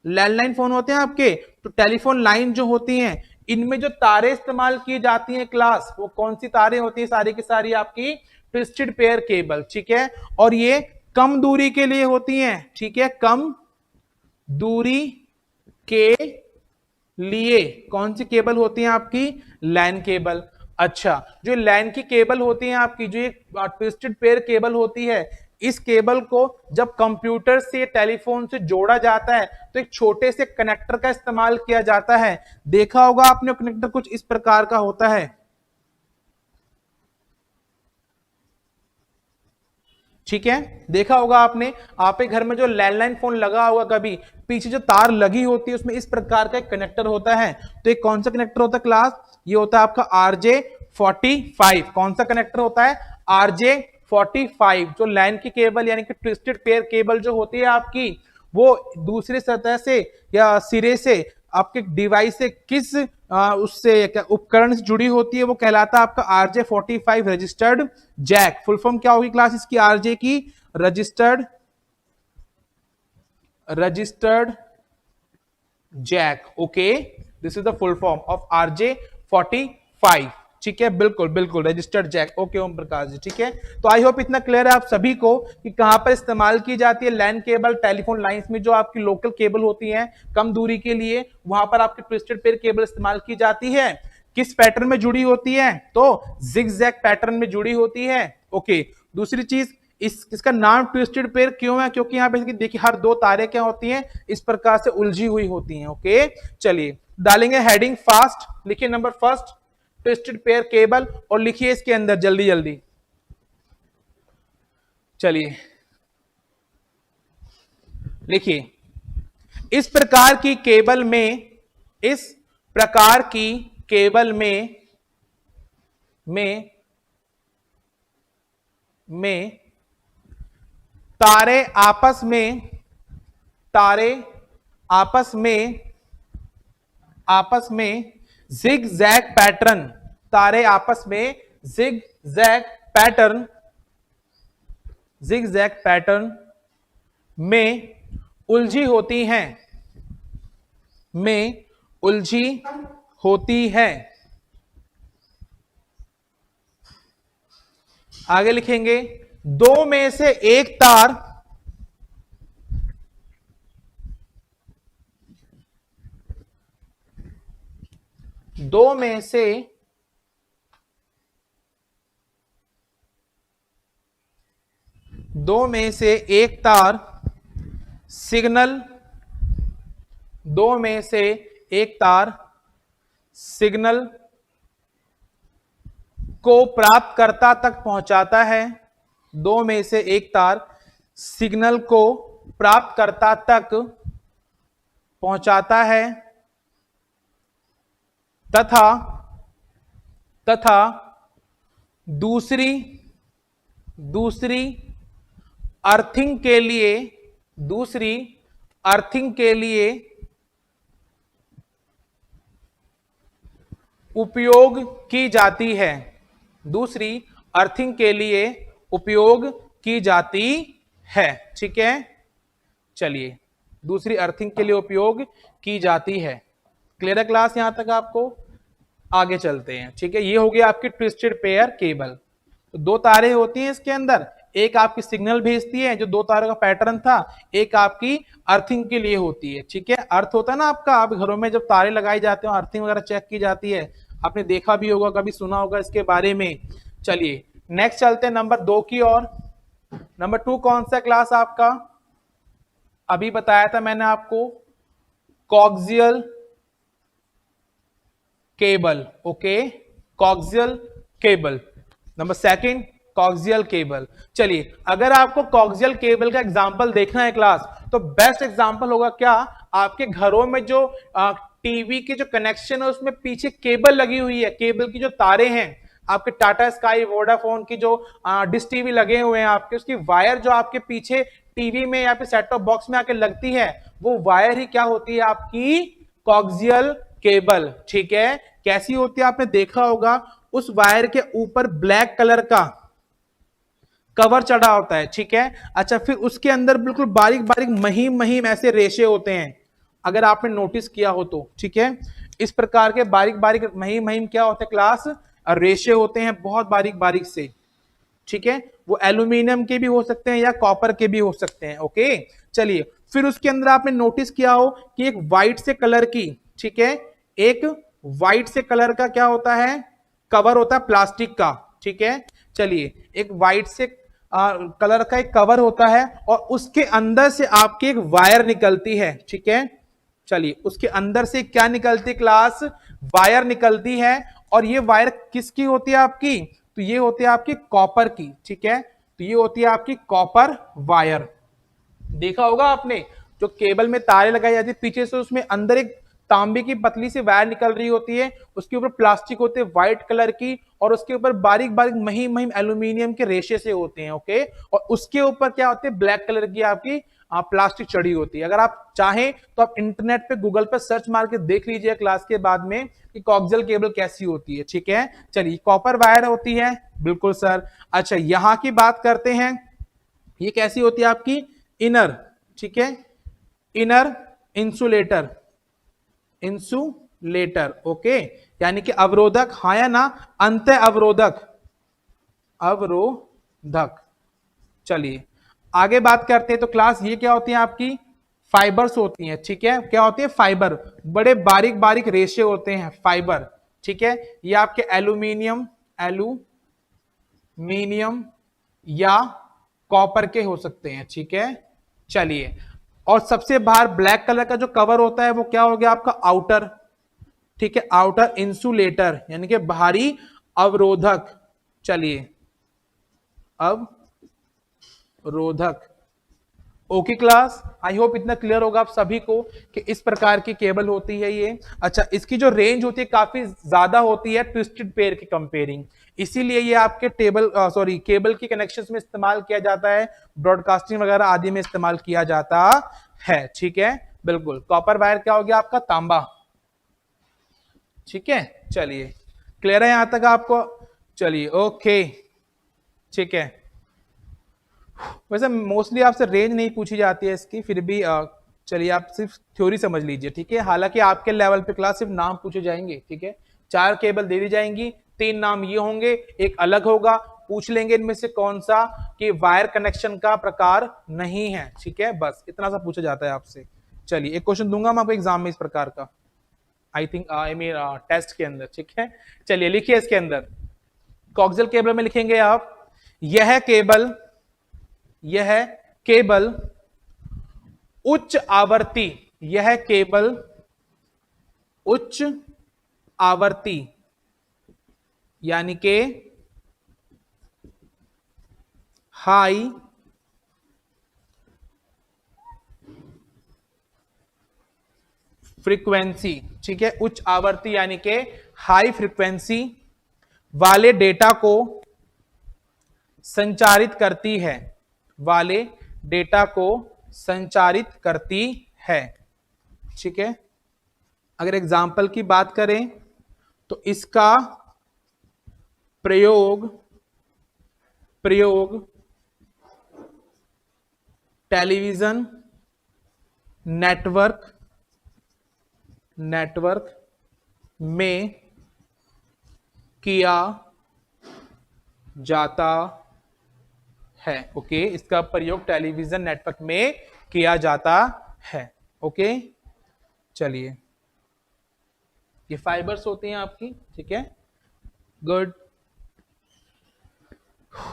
लैंडलाइन फोन होते हैं आपके, तो टेलीफोन लाइन जो होती हैं, इनमें जो तारे इस्तेमाल की जाती हैं क्लास, वो कौन सी तारे होती है? सारी की सारी आपकी ट्विस्टेड पेयर केबल। ठीक है, और ये कम दूरी के लिए होती हैं। ठीक है, कम दूरी के लिए कौन सी केबल होती है आपकी? LAN cable. अच्छा, जो लैन की केबल होती है आपकी, जो एक ट्विस्टेड पेयर केबल होती है, इस केबल को जब कंप्यूटर से, टेलीफोन से जोड़ा जाता है, तो एक छोटे से कनेक्टर का इस्तेमाल किया जाता है। देखा होगा आपने, कनेक्टर कुछ इस प्रकार का होता है। ठीक है, देखा होगा आपने, आपके घर में जो लैंडलाइन फोन लगा होगा कभी, पीछे जो तार लगी होती है उसमें इस प्रकार का एक कनेक्टर होता है। तो एक कौन सा कनेक्टर होता है क्लास? ये होता है आपका RJ45। कौन सा कनेक्टर होता है? RJ45। जो लैन की केबल यानी कि ट्विस्टेड पेयर केबल जो होती है आपकी, वो दूसरे सतह से या सिरे से आपके डिवाइस से किस उससे क्या उपकरण से जुड़ी होती है, वो कहलाता है आपका RJ45 registered Jack. Full form क्या होगी क्लास इसकी? RJ की registered jack. Okay, this is the full form of RJ45। ठीक है, बिल्कुल बिल्कुल, registered jack. Okay Om Prakash ji, ठीक है। तो आई होप इतना क्लियर है आप सभी को कि कहां पर इस्तेमाल की जाती है लैन केबल, टेलीफोन लाइंस में जो आपकी लोकल केबल होती है कम दूरी के लिए, वहां पर आपकी ट्विस्टेड पेयर केबल इस्तेमाल की जाती है। किस पैटर्न में जुड़ी होती है? तो जिगजैग पैटर्न में जुड़ी होती है। ओके, दूसरी चीज, इसका नाम ट्विस्टेड पेयर क्यों है? क्योंकि यहाँ पे देखिए हर दो तारे क्या होती हैं, इस प्रकार से उलझी हुई होती हैं। ओके, चलिए डालेंगे हेडिंग फास्ट, लिखिए number first twisted pair cable, और लिखिए इसके अंदर जल्दी जल्दी। चलिए लिखिए, इस प्रकार की केबल में, इस प्रकार की केबल में में तारे आपस में, तारे आपस में, आपस में जिग जैग पैटर्न, तारे आपस में zig zag pattern, zig zag pattern में उलझी होती हैं, में उलझी होती है। आगे लिखेंगे दो में से एक तार दो में से एक तार सिग्नल दो में से एक तार सिग्नल को प्राप्तकर्ता तक पहुंचाता है। दो में से एक तार सिग्नल को प्राप्तकर्ता तक पहुंचाता है तथा दूसरी अर्थिंग के लिए उपयोग की जाती है। दूसरी अर्थिंग के लिए उपयोग की जाती है। ठीक है, चलिए, दूसरी अर्थिंग के लिए उपयोग की जाती है। क्लियर है क्लास यहां तक आपको? आगे चलते हैं। ठीक है, ये हो गया आपकी ट्विस्टेड पेयर केबल। तो दो तारें होती हैं इसके अंदर, एक आपकी सिग्नल भेजती है जो दो तारों का पैटर्न था, एक आपकी अर्थिंग के लिए होती है। ठीक है, अर्थ होता है ना आपका, आप घरों में जब तारे लगाए जाते हैं अर्थिंग वगैरह चेक की जाती है, आपने देखा भी होगा, कभी सुना होगा इसके बारे में। चलिए नेक्स्ट चलते हैं नंबर 2 की ओर। नंबर 2 कौन सा क्लास आपका? अभी बताया था मैंने आपको, coxal cable. Okay, coxal cable. Number 2 coxal cable. चलिए, अगर आपको कॉक्सियल केबल का एग्जांपल देखना है क्लास, तो बेस्ट एग्जांपल होगा क्या, आपके घरों में जो टीवी के जो कनेक्शन है उसमें पीछे केबल लगी हुई है, केबल की जो तारे हैं, आपके टाटा स्काई वोडाफोन की जो डिश टीवी लगे हुए हैं आपके, उसकी वायर जो आपके पीछे टीवी में या फिर सेट टॉप बॉक्स में आके लगती है, वो वायर ही क्या होती है? आपकी कॉक्सियल केबल। ठीक है, कैसी होती है आपने देखा होगा, उस वायर के ऊपर ब्लैक कलर का कवर चढ़ा होता है। ठीक है, अच्छा, फिर उसके अंदर बिल्कुल बारीक बारीक महीम महीम ऐसे रेशे होते हैं, अगर आपने नोटिस किया हो तो। ठीक है, इस प्रकार के बारीक बारीक महीम महीम क्या होते हैं क्लास? रेशे होते हैं, बहुत बारीक बारीक से। ठीक है, वो एल्यूमिनियम के भी हो सकते हैं या कॉपर के भी हो सकते हैं। ओके, चलिए, फिर उसके अंदर आपने नोटिस किया हो कि एक व्हाइट से कलर की, ठीक है, एक व्हाइट से कलर का क्या होता है? कवर होता है प्लास्टिक का। ठीक है, चलिए, एक व्हाइट से कलर का एक कवर होता है और उसके अंदर से आपकी एक वायर निकलती है। ठीक है, चलिए, उसके अंदर से क्या निकलती है क्लास? वायर निकलती है, और ये वायर किसकी होती है आपकी? तो ये होती है आपकी कॉपर की। ठीक है, तो ये होती है आपकी कॉपर वायर। देखा होगा आपने, जो केबल में तारे लगाई जाती है पीछे से, उसमें अंदर एक तांबे की पतली सी वायर निकल रही होती है, उसके ऊपर प्लास्टिक होते हैं व्हाइट कलर की, और उसके ऊपर बारीक बारीक महीम महीम एल्यूमिनियम के रेशे से होते हैं। ओके, और उसके ऊपर क्या होते हैं? ब्लैक कलर की आपकी प्लास्टिक चढ़ी होती है। अगर आप चाहें तो आप इंटरनेट पे गूगल पे सर्च मार के देख लीजिए क्लास के बाद में कि कॉक्सियल केबल कैसी होती है। ठीक है, चलिए, कॉपर वायर होती है, बिल्कुल सर। अच्छा, यहां की बात करते हैं, ये कैसी होती है आपकी? इनर। ठीक है, इनर इंसुलेटर, इंसुलेटर। ओके, यानी कि अवरोधक, हाँ या ना? अंत अवरोधक, अवरोधक। चलिए आगे बात करते हैं, तो क्लास ये क्या होती है आपकी? फाइबर्स होती हैं। ठीक है, क्या होती है? फाइबर, बड़े बारीक बारीक रेशे होते हैं, फाइबर। ठीक है, ये आपके एल्यूमिनियम या कॉपर के हो सकते हैं। ठीक है, चलिए, और सबसे बाहर ब्लैक कलर का जो कवर होता है वो क्या हो गया आपका? आउटर। ठीक है, आउटर इंसुलेटर, यानी कि बाहरी अवरोधक। चलिए, अवरोधक। ओके क्लास, आई होप इतना क्लियर होगा आप सभी को कि इस प्रकार की केबल होती है ये। अच्छा, इसकी जो रेंज होती है काफी ज्यादा होती है ट्विस्टेड पेयर की कंपेयरिंग, इसीलिए ये आपके केबल की कनेक्शंस में इस्तेमाल किया जाता है, ब्रॉडकास्टिंग वगैरह आदि में इस्तेमाल किया जाता है। ठीक है, बिल्कुल। कॉपर वायर क्या हो गया आपका? तांबा। ठीक है, चलिए, क्लियर है यहां तक आपको? चलिए, ओके, ठीक है। वैसे मोस्टली आपसे रेंज नहीं पूछी जाती है इसकी, फिर भी चलिए आप सिर्फ थ्योरी समझ लीजिए। ठीक है, हालांकि आपके लेवल पे क्लास सिर्फ नाम पूछे जाएंगे। ठीक है, 4 केबल दे दी जाएंगी, 3 नाम ये होंगे, एक अलग होगा, पूछ लेंगे इनमें से कौन सा कि वायर कनेक्शन का प्रकार नहीं है, ठीक है, बस इतना सा पूछा जाता है आपसे। चलिए एक क्वेश्चन दूंगा मैं आपको एग्जाम में इस प्रकार का, I think I mean test के अंदर, ठीक है। चलिए लिखिए इसके अंदर, कोक्सियल केबल में लिखेंगे आप, यह केबल उच्च आवृत्ति, यह केबल उच्च आवृत्ति यानी के हाई फ्रीक्वेंसी, ठीक है, उच्च आवृत्ति यानी के हाई फ्रीक्वेंसी वाले डेटा को संचारित करती है, वाले डेटा को संचारित करती है, ठीक है। अगर एग्जाम्पल की बात करें तो इसका प्रयोग टेलीविजन नेटवर्क में किया जाता है, ओके, इसका प्रयोग टेलीविजन नेटवर्क में किया जाता है, ओके। चलिए ये फाइबर्स होती हैं आपकी, ठीक है, गुड।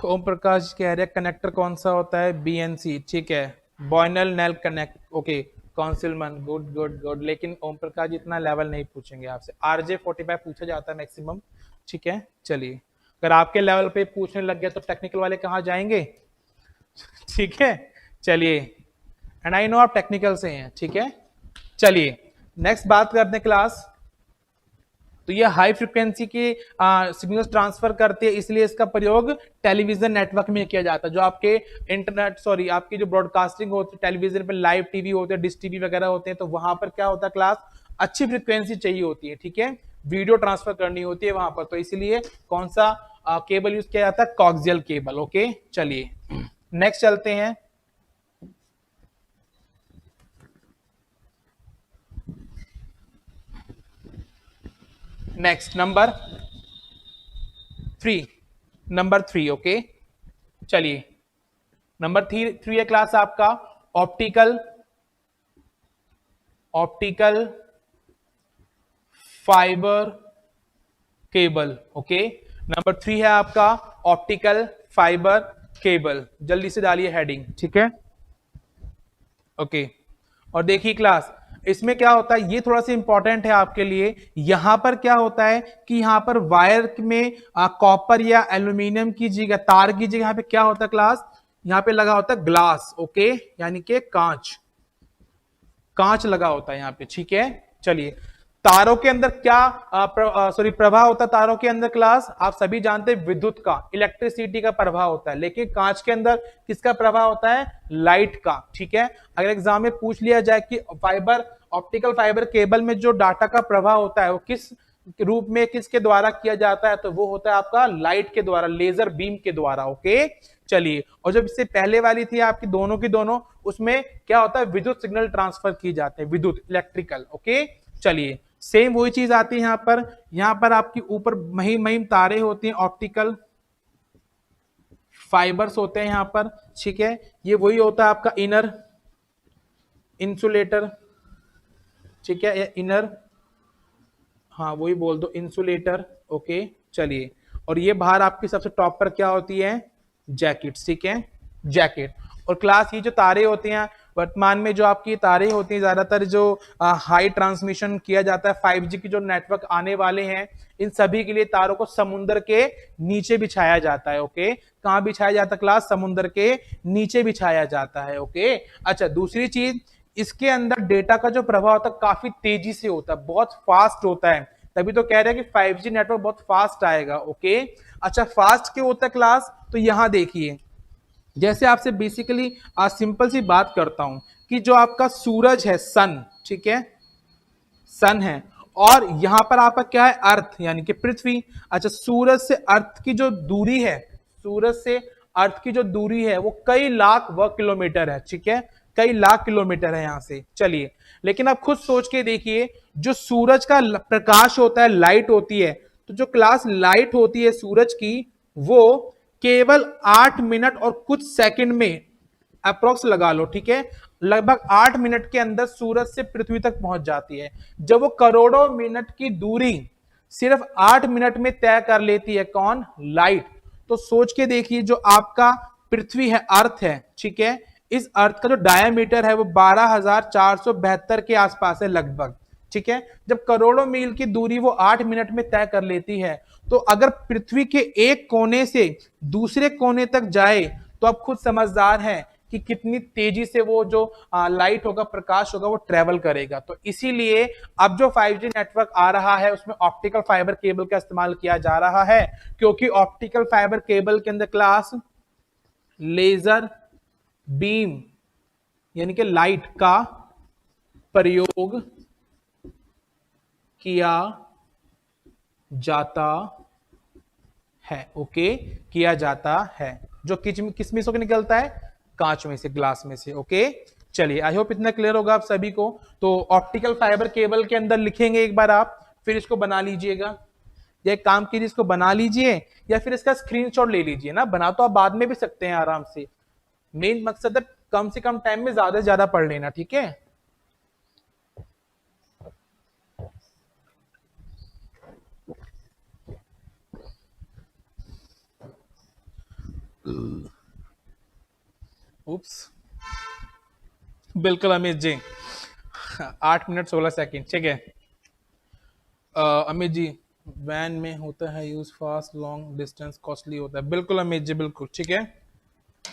ओम प्रकाश कह रहे हैं कनेक्टर कौन सा होता है, बीएनसी, ठीक है, bayonet Neill connect, okay, Concelman, good good good. लेकिन ओम प्रकाश जी इतना लेवल नहीं पूछेंगे आपसे, RJ45 पूछा जाता है मैक्सिमम, ठीक है। चलिए अगर आपके लेवल पे पूछने लग गया तो टेक्निकल वाले कहाँ जाएंगे, ठीक है। चलिए एंड आई नो आप टेक्निकल से हैं, ठीक है। चलिए नेक्स्ट बात करते हैं क्लास। तो ये हाई फ्रीक्वेंसी की सिग्नल्स ट्रांसफर करती है, इसलिए इसका प्रयोग टेलीविजन नेटवर्क में किया जाता है। जो आपके आपकी जो ब्रॉडकास्टिंग होती है टेलीविजन पे, लाइव टीवी होते हैं, डिश टीवी वगैरह होते हैं, तो वहां पर क्या होता है क्लास, अच्छी फ्रीक्वेंसी चाहिए होती है, ठीक है, वीडियो ट्रांसफर करनी होती है वहां पर, तो इसलिए कौन सा केबल यूज किया जाता है, कोक्सियल केबल, ओके। चलिए नेक्स्ट चलते हैं। Next number 3, okay. चलिए नंबर 3 है क्लास आपका optical fibre cable, okay. Number 3 है आपका ऑप्टिकल फाइबर केबल, जल्दी से डालिए हेडिंग, ठीक है, ओके। और देखिए क्लास इसमें क्या होता है, ये थोड़ा सा इंपॉर्टेंट है आपके लिए। यहां पर क्या होता है कि यहां पर वायर में कॉपर या एल्यूमिनियम की जगह, तार की जगह यहां पे क्या होता है क्लास, यहां पे लगा होता है ग्लास, ओके, यानी कि कांच लगा होता है यहां पे, ठीक है। चलिए तारों के अंदर क्या प्रवाह होता है, तारों के अंदर क्लास आप सभी जानते हैं विद्युत का, इलेक्ट्रिसिटी का प्रवाह होता है, लेकिन कांच के अंदर किसका प्रवाह होता है, लाइट का, ठीक है। अगर एग्जाम में पूछ लिया जाए कि ऑप्टिकल फाइबर केबल में जो डाटा का प्रवाह होता है वो किस रूप में, किसके द्वारा किया जाता है, तो वो होता है आपका लाइट के द्वारा, लेजर बीम के द्वारा, ओके। चलिए और जब इससे पहले वाली थी आपकी दोनों की दोनों, उसमें क्या होता है, विद्युत सिग्नल ट्रांसफर की जाते हैं, विद्युत, इलेक्ट्रिकल, ओके। चलिए सेम वही चीज आती है यहां पर आपकी ऊपर महीन तारे होती हैं, ऑप्टिकल फाइबर्स होते हैं यहां पर, ठीक है। ये वही होता है आपका इनर इंसुलेटर, ठीक है, इनर, हाँ वही बोल दो, इंसुलेटर, ओके। चलिए और ये बाहर आपकी सबसे टॉप पर क्या होती है, जैकेट, ठीक है, जैकेट। और क्लास ये जो तारे होते हैं वर्तमान में, जो आपकी तारे होती हैं, ज्यादातर जो हाई ट्रांसमिशन किया जाता है 5G की जो नेटवर्क आने वाले हैं, इन सभी के लिए तारों को समुद्र के नीचे बिछाया जाता है, ओके। कहां बिछाया जाता है क्लास, समुद्र के नीचे बिछाया जाता है, ओके। अच्छा दूसरी चीज, इसके अंदर डेटा का जो प्रभाव होता है काफी तेजी से होता है, बहुत फास्ट होता है, तभी तो कह रहे हैं कि 5G नेटवर्क बहुत फास्ट आएगा, ओके। अच्छा फास्ट क्यों होता है क्लास, तो यहां देखिए, जैसे आपसे बेसिकली सिंपल सी बात करता हूं कि जो आपका सूरज है, सन, ठीक है, सन है, और यहां पर आपका क्या है, अर्थ यानी कि पृथ्वी। अच्छा सूरज से अर्थ की जो दूरी है, सूरज से अर्थ की जो दूरी है वो कई लाख वर्ग किलोमीटर है, ठीक है, कई लाख किलोमीटर है यहां से। चलिए लेकिन आप खुद सोच के देखिए, जो सूरज का प्रकाश होता है, लाइट होती है, तो जो क्लास लाइट होती है सूरज की, वो केवल 8 मिनट और कुछ सेकंड में अप्रोक्स लगा लो, ठीक है, लगभग 8 मिनट के अंदर सूरज से पृथ्वी तक पहुंच जाती है। जब वो करोड़ों मिनट की दूरी सिर्फ 8 मिनट में तय कर लेती है, कौन? लाइट। तो सोच के देखिए, जो आपका पृथ्वी है, अर्थ है, ठीक है, इस अर्थ का जो डायमीटर है वो 12,472 के आसपास है लगभग, ठीक है। जब करोड़ों मील की दूरी वो 8 मिनट में तय कर लेती है, तो अगर पृथ्वी के एक कोने से दूसरे कोने तक जाए तो आप खुद समझदार हैं कि कितनी तेजी से वो जो लाइट होगा, प्रकाश होगा, वो ट्रेवल करेगा। तो इसीलिए अब जो 5G नेटवर्क आ रहा है उसमें ऑप्टिकल फाइबर केबल का इस्तेमाल किया जा रहा है, क्योंकि ऑप्टिकल फाइबर केबल के अंदर क्लास लेजर बीम यानी कि लाइट का प्रयोग किया जाता है, ओके, किया जाता है, जो किस में से निकलता है? कांच में से, ग्लास में से, ओके। चलिए, आई होप इतना क्लियर होगा आप सभी को। तो ऑप्टिकल फाइबर केबल के अंदर लिखेंगे एक बार आप, फिर इसको बना लीजिएगा, या एक काम कीजिए, इसको बना लीजिए या फिर इसका स्क्रीनशॉट ले लीजिए ना, बना तो आप बाद में भी सकते हैं आराम से। मेन मकसद है कम से कम टाइम में ज्यादा से ज्यादा पढ़ लेना, ठीक है। उप्स, बिल्कुल अमित जी, 8 मिनट 16 सेकंड, ठीक है। अमित जी, वैन में होता है use, fast long distance costly होता है, बिल्कुल अमित जी, बिल्कुल, ठीक है,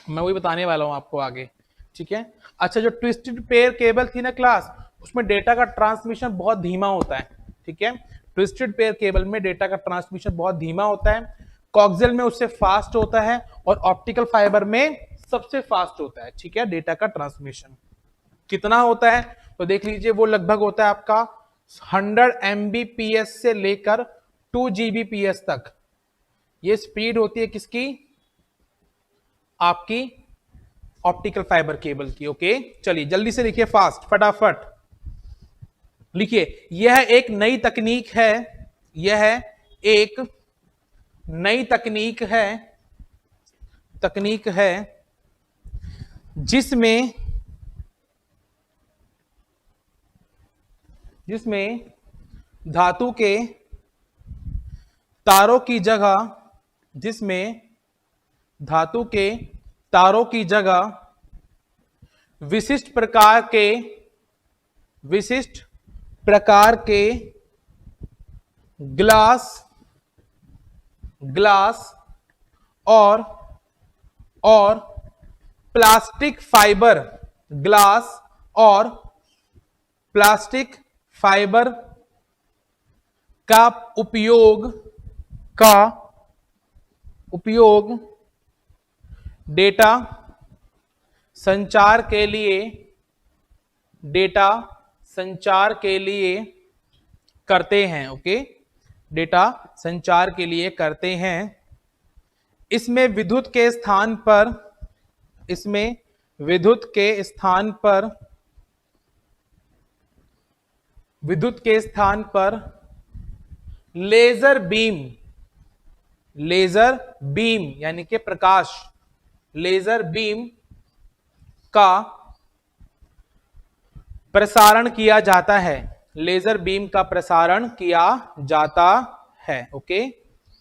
मैं वही बताने वाला हूं आपको आगे, ठीक है। अच्छा, जो ट्विस्टेड पेयर केबल थी ना क्लास, उसमें डेटा का ट्रांसमिशन बहुत धीमा होता है, ठीक है। ट्विस्टेड पेयर केबल में डेटा का ट्रांसमिशन बहुत धीमा होता है, कॉक्सियल में उससे फास्ट होता है, और ऑप्टिकल फाइबर में सबसे फास्ट होता है, ठीक है, डेटा का ट्रांसमिशन। कितना होता है तो देख लीजिए, वो लगभग होता है आपका 100 Mbps से लेकर 2 Gbps तक। ये स्पीड होती है किसकी? आपकी ऑप्टिकल फाइबर केबल की, ओके। चलिए जल्दी से लिखिए, फास्ट, फटाफट लिखिए। यह एक नई तकनीक है, यह एक नई तकनीक है जिसमें धातु के तारों की जगह, जिसमें धातु के तारों की जगह विशिष्ट प्रकार के ग्लास और प्लास्टिक फाइबर, ग्लास और प्लास्टिक फाइबर का उपयोग डेटा संचार के लिए करते हैं, ओके, डेटा संचार के लिए करते हैं। इसमें विद्युत के स्थान पर लेजर बीम यानी कि प्रकाश, लेजर बीम का प्रसारण किया जाता है, लेजर बीम का प्रसारण किया जाता है, ओके।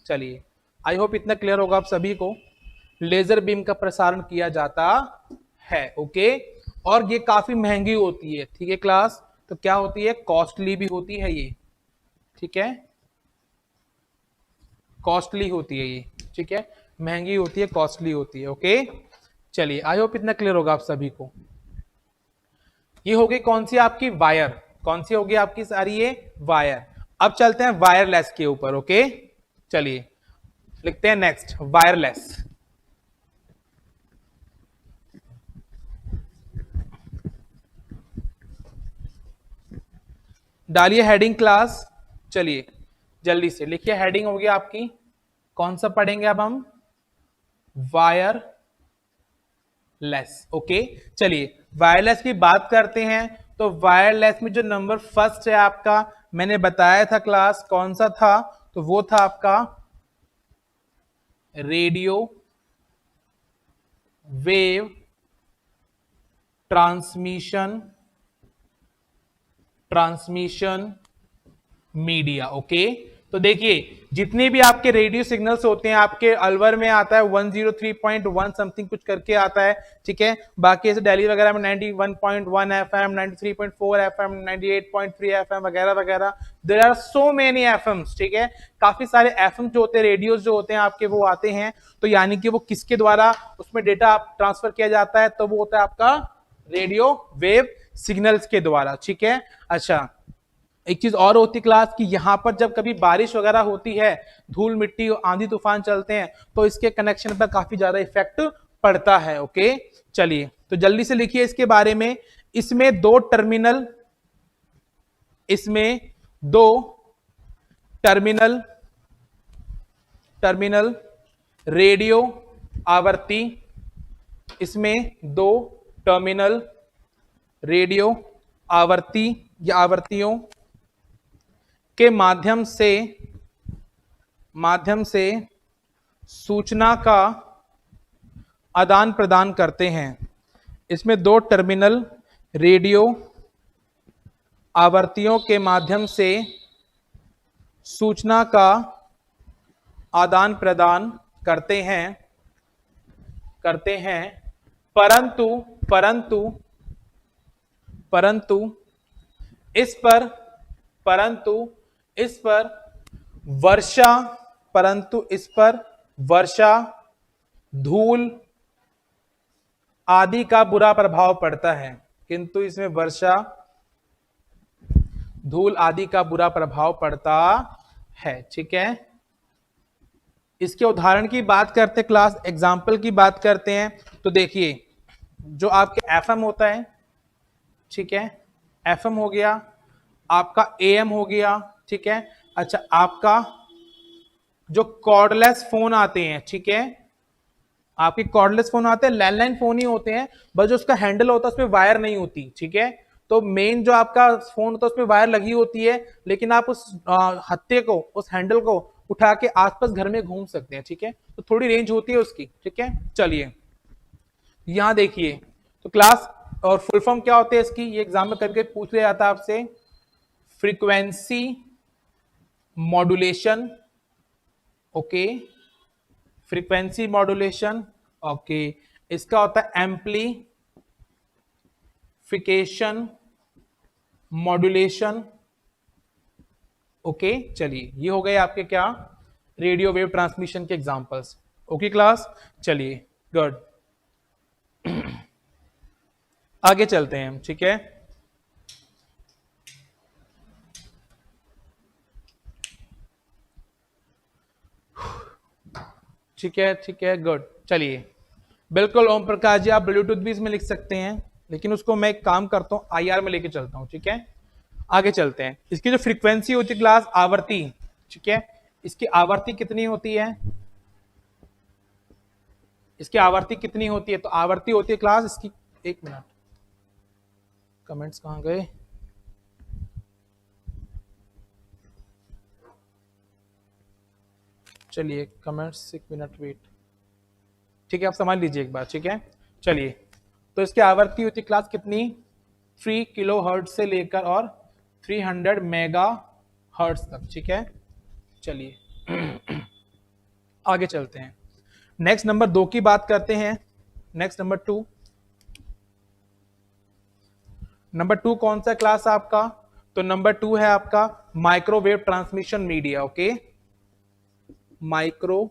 चलिए, आई होप इतना क्लियर होगा आप सभी को। लेजर बीम का प्रसारण किया जाता है, ओके। और ये काफी महंगी होती है, ठीक है क्लास, तो क्या होती है? कॉस्टली भी होती है ये, ठीक है, कॉस्टली होती है ये, ठीक है, महंगी होती है, कॉस्टली होती है, ओके। चलिए, आई होप इतना क्लियर होगा आप सभी को। ये हो गई कौन सी आपकी? वायर। कौन सी होगी आपकी सारी? ये वायर। अब चलते हैं वायरलेस के ऊपर, ओके। चलिए लिखते हैं नेक्स्ट, वायरलेस। डालिए हेडिंग क्लास। चलिए जल्दी से लिखिए, हेडिंग होगी आपकी, कौन सा पढ़ेंगे अब हम? Wireless, okay. चलिए वायरलेस की बात करते हैं, तो वायरलेस में जो नंबर फर्स्ट है आपका, मैंने बताया था क्लास, कौन सा था? तो वो था आपका radio wave transmission media. Okay, तो देखिए जितने भी आपके रेडियो सिग्नल्स होते हैं, आपके अलवर में आता है 103.1 समथिंग कुछ करके आता है, ठीक है। बाकी ऐसे दिल्ली वगैरह में 91.1 एफएम, 93.4 एफएम, 98.3 एफएम वगैरह वगैरह। देयर आर सो मेनी एफएम्स, ठीक है। काफी सारे एफएम जो होते हैं, रेडियोज जो होते हैं आपके, वो आते हैं। तो यानी कि वो किसके द्वारा उसमें डेटा ट्रांसफर किया जाता है, तो वो होता है आपका रेडियो वेव सिग्नल्स के द्वारा, ठीक है। अच्छा, एक चीज और होती क्लास कि यहां पर जब कभी बारिश वगैरह होती है, धूल मिट्टी आंधी तूफान चलते हैं, तो इसके कनेक्शन पर काफी ज्यादा इफेक्ट पड़ता है। ओके, चलिए तो जल्दी से लिखिए इसके बारे में। इसमें दो टर्मिनल रेडियो आवर्ती, इसमें दो टर्मिनल रेडियो आवर्ती या आवर्तियों के माध्यम से सूचना का आदान प्रदान करते हैं। इसमें दो टर्मिनल रेडियो आवर्तियों के माध्यम से सूचना का आदान प्रदान करते हैं परंतु इस पर वर्षा धूल आदि का बुरा प्रभाव पड़ता है। किंतु इसमें वर्षा धूल आदि का बुरा प्रभाव पड़ता है, ठीक है। इसके उदाहरण की बात करते क्लास, एग्जाम्पल की बात करते हैं। तो देखिए जो आपके एफएम होता है, ठीक है, एफएम हो गया, आपका एएम हो गया, ठीक है। अच्छा, आपका जो कॉर्डलेस फोन आते हैं, ठीक है, आपके कॉर्डलेस फोन आते हैं, लैंडलाइन फोन ही होते हैं, बस जो उसका हैंडल होता है उसमें वायर नहीं होती, ठीक है। तो मेन जो आपका फोन होता है उसमें वायर लगी होती है, लेकिन आप उस हत्थे को, उस हैंडल को उठा के आसपास घर में घूम सकते हैं, ठीक है। तो थोड़ी रेंज होती है उसकी, ठीक है। चलिए यहां देखिए, तो क्लास और फुल फॉर्म क्या होते हैं इसकी, ये एग्जाम में करके पूछ लिया जाता है आपसे। Frequency modulation, okay, frequency modulation, okay. इसका होता है एम्प्लीफिकेशन मॉड्यूलेशन, ओके। चलिए ये हो गए आपके क्या, रेडियो वेव ट्रांसमिशन के एग्जांपल्स। ओके क्लास, चलिए गुड, आगे चलते हैं हम, ठीक है। ठीक है, ठीक है, गुड। चलिए बिल्कुल ओम प्रकाश जी, आप ब्लूटूथ भी इसमें लिख सकते हैं, लेकिन उसको मैं एक काम करता हूं, आईआर में लेके चलता हूं, ठीक है। आगे चलते हैं। इसकी जो फ्रीक्वेंसी होती है क्लास, आवर्ती, ठीक है, इसकी आवर्ती कितनी होती है, इसकी आवर्ती कितनी होती है, तो आवर्ती होती है क्लास इसकी, एक मिनट, कमेंट्स कहां गए, चलिए कमेंट्स एक मिनट वेट, ठीक है, आप समझ लीजिए एक बार, ठीक है। चलिए तो इसकी आवर्ती होती है क्लास कितनी, 3 किलो हर्ट्ज से लेकर और 300 मेगा हर्ट्ज तक, ठीक है। चलिए आगे चलते हैं, नेक्स्ट नंबर 2 की बात करते हैं। नेक्स्ट नंबर 2, नंबर 2 कौन सा क्लास आपका, तो नंबर 2 है आपका microwave transmission media, okay, microwave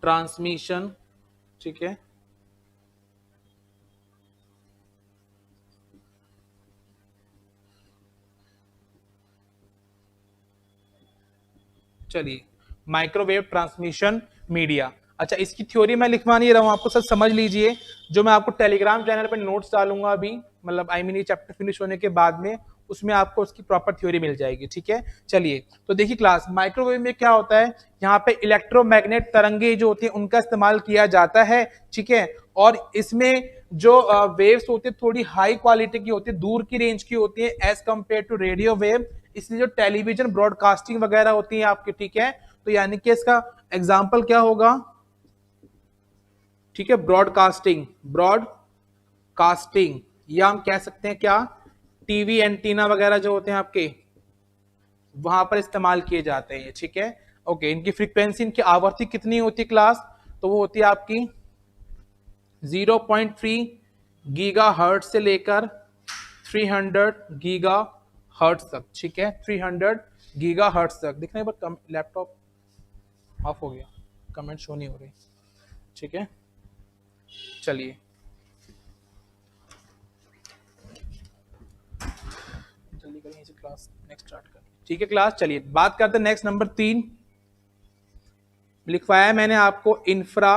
transmission, ठीक है। चलिए माइक्रोवेव ट्रांसमिशन मीडिया, अच्छा इसकी थ्योरी मैं लिखवा नहीं रहा हूं आपको, सब समझ लीजिए। जो मैं आपको टेलीग्राम चैनल पर नोट्स डालूंगा अभी, मतलब आई मीन ये चैप्टर फिनिश होने के बाद में, उसमें आपको उसकी प्रॉपर थ्योरी मिल जाएगी, ठीक है। चलिए तो देखिए क्लास, माइक्रोवेव में क्या होता है, यहाँ पे इलेक्ट्रोमैग्नेट तरंगे जो होती है उनका इस्तेमाल किया जाता है, ठीक है। और इसमें जो वेव्स होती है थोड़ी हाई क्वालिटी की होती है, दूर की रेंज की होती है as compared to radio wave, इसलिए जो टेलीविजन ब्रॉडकास्टिंग वगैरह होती है आपकी, ठीक है, तो यानी कि इसका एग्जाम्पल क्या होगा, ठीक है, ब्रॉडकास्टिंग, ब्रॉडकास्टिंग, या हम कह सकते हैं क्या, टीवी एंटीना वगैरह जो होते हैं आपके, वहां पर इस्तेमाल किए जाते हैं, ठीक है। ओके, इनकी फ्रीक्वेंसी, इनकी आवृत्ति कितनी होती है क्लास, तो वो होती है आपकी 0.3 गीगा हर्ट से लेकर 300 गीगा हर्ट तक, ठीक है, 300 गीगा हर्ट तक। दिख रहे हैं, लैपटॉप ऑफ हो गया, कमेंट शो नहीं हो रही, ठीक है। चलिए जल्दी करें, इसे क्लास नेक्स्ट स्टार्ट करें, ठीक है क्लास। चलिए बात करते हैं नेक्स्ट, नंबर 3 लिखवाया मैंने आपको infra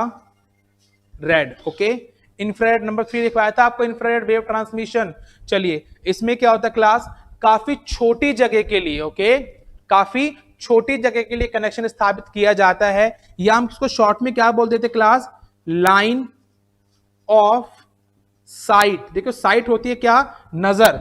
red, okay, infrared number 3 लिखवाया था आपको, इंफ्रारेड वेव ट्रांसमिशन। चलिए इसमें क्या होता है क्लास, काफी छोटी जगह के लिए, ओके, काफी छोटी जगह के लिए कनेक्शन स्थापित किया जाता है, या हम इसको शॉर्ट में क्या बोल देते क्लास, लाइन ऑफ साइट। देखो साइट होती है क्या, नजर,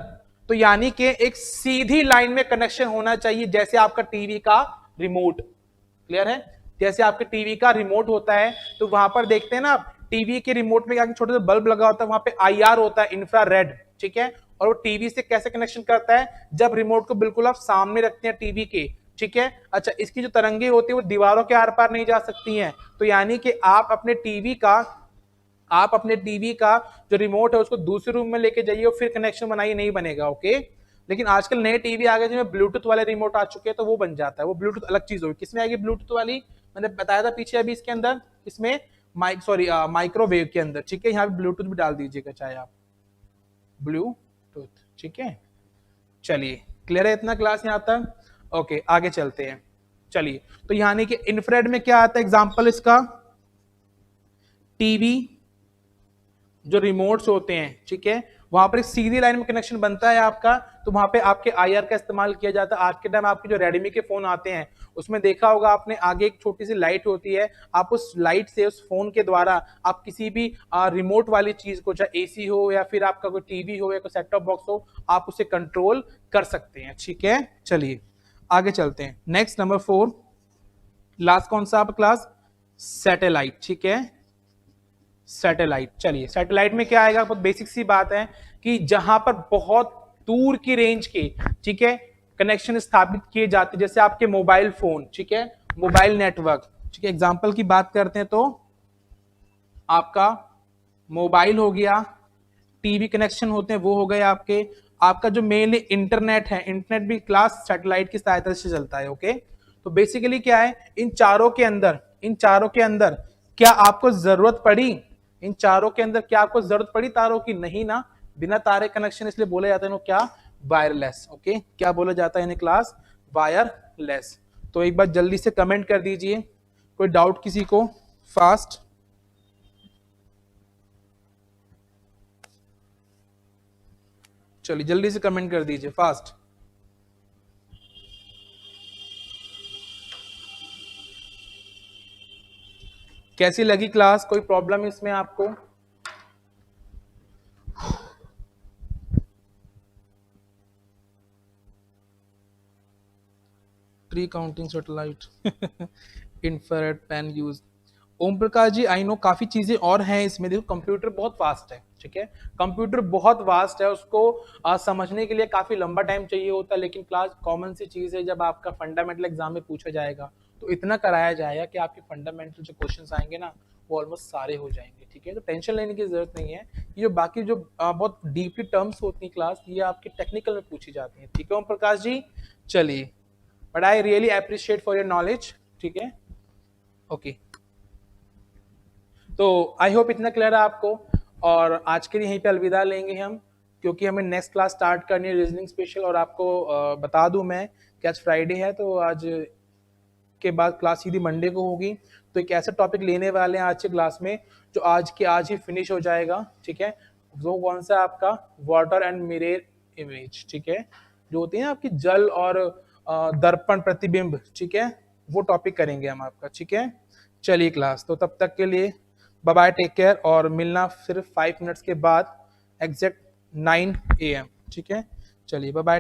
तो यानी कि एक सीधी लाइन में कनेक्शन होना चाहिए, जैसे आपका टीवी का रिमोट, क्लियर है, जैसे आपके टीवी का रिमोट होता है, तो वहां पर देखते हैं ना, टीवी के रिमोट में क्या छोटे से बल्ब लगा होता है, वहां पे आईआर होता है, इंफ्रारेड, ठीक है। और वो टीवी से कैसे कनेक्शन करता है, जब रिमोट को बिल्कुल आप सामने रखते हैं टीवी के, ठीक है। अच्छा, इसकी जो तरंगे होती है वो दीवारों के आर पार नहीं जा सकती हैं, तो यानी कि आप अपने टीवी का जो रिमोट है उसको दूसरे रूम में लेके जाइए और फिर कनेक्शन बनाइए, नहीं बनेगा, ओके। लेकिन आजकल नए टीवी आ गए जिसमें ब्लूटूथ वाले रिमोट आ चुके हैं, तो वो बन जाता है, वो ब्लूटूथ अलग चीज होगी। किसमें आएगी ब्लूटूथ वाली, मैंने बताया था पीछे अभी इसके अंदर, इसमें माइक्रोवेव के अंदर, ठीक है। यहाँ पे ब्लूटूथ भी डाल दीजिएगा चाहे आप, ब्लूटूथ, ठीक है। चलिए क्लियर है इतना क्लास यहाँ तक, ओके आगे चलते हैं। चलिए, तो यानी कि इंफ्रारेड में क्या आता है एग्जांपल इसका, टीवी जो रिमोट्स होते हैं, ठीक है, वहां पर एक सीधी लाइन में कनेक्शन बनता है आपका, तो वहां पे आपके आईआर का इस्तेमाल किया जाता है। आज के टाइम आपके जो रेडमी के फोन आते हैं उसमें देखा होगा आपने, आगे एक छोटी सी लाइट होती है, आप उस लाइट से उस फोन के द्वारा आप किसी भी रिमोट वाली चीज को, चाहे एसी हो या फिर आपका कोई टीवी हो या कोई सेट टॉप बॉक्स हो, आप उसे कंट्रोल कर सकते हैं, ठीक है। चलिए आगे चलते हैं, नेक्स्ट नंबर 4, लास्ट कौन सा आप क्लास, सैटेलाइट, ठीक है, सैटेलाइट। चलिए सैटेलाइट में क्या आएगा, बहुत बेसिक सी बात है कि जहां पर बहुत दूर की रेंज के, ठीक है, कनेक्शन स्थापित किए जाते हैं, जैसे आपके मोबाइल फोन, ठीक है, मोबाइल नेटवर्क, ठीक है। एग्जांपल की बात करते हैं तो आपका मोबाइल हो गया, टीवी कनेक्शन होते हैं वो हो गए आपके, आपका जो मेनली इंटरनेट है, इंटरनेट भी क्लास सैटेलाइट की सहायता से चलता है, ओके। तो बेसिकली क्या है, इन चारों के अंदर क्या आपको जरूरत पड़ी, इन चारों के अंदर क्या आपको जरूरत पड़ी तारों की, नहीं ना, बिना तारे कनेक्शन, इसलिए बोले जाते हैं क्या, वायरलेस, ओके। क्या बोला जाता है इन्हें क्लास, वायरलेस। तो एक बार जल्दी से कमेंट कर दीजिए, कोई डाउट किसी को, फास्ट, चलिए जल्दी से कमेंट कर दीजिए फास्ट। कैसी लगी क्लास, कोई प्रॉब्लम इसमें आपको, pre counting satellite, infrared pan use, Om Prakash ji I know काफी चीजें और हैं इसमें, देखो कंप्यूटर बहुत फास्ट है, ठीक है, कंप्यूटर बहुत वास्ट है, उसको समझने के लिए काफी लंबा टाइम चाहिए होता है, लेकिन क्लास कॉमन सी चीज है, जब आपका फंडामेंटल एग्जाम में पूछा जाएगा तो इतना कराया जाएगा कि आपके फंडामेंटल जो क्वेश्चंस आएंगे ना वो ऑलमोस्ट सारे हो जाएंगे, ठीक है। तो टेंशन लेने की जरूरत नहीं है, ये जो बाकी जो बहुत डीपली टर्म्स होती है क्लास, ये आपके टेक्निकल में पूछी जाती है, ठीक है ओम प्रकाश जी। चलिए, but I really appreciate for your knowledge, ठीक है, ओके। तो आई होप इतना क्लियर है आपको, और आज के लिए यहीं पे अलविदा लेंगे हम, क्योंकि हमें नेक्स्ट क्लास स्टार्ट करनी है रीजनिंग स्पेशल, और आपको बता दूं मैं कि आज फ्राइडे है, तो आज के बाद क्लास सीधी मंडे को होगी, तो एक ऐसा टॉपिक लेने वाले हैं आज की क्लास में जो आज के आज ही फिनिश हो जाएगा, ठीक है। वो कौन सा आपका, वाटर एंड मिरर इमेज, ठीक है, जो होती है ना आपकी जल और दर्पण प्रतिबिंब, ठीक है, वो टॉपिक करेंगे हम आपका, ठीक है। चलिए क्लास, तो तब तक के लिए बाय बाय, टेक केयर, और मिलना सिर्फ 5 मिनट्स के बाद एग्जैक्ट 9 AM, ठीक है। चलिए बाय बाय।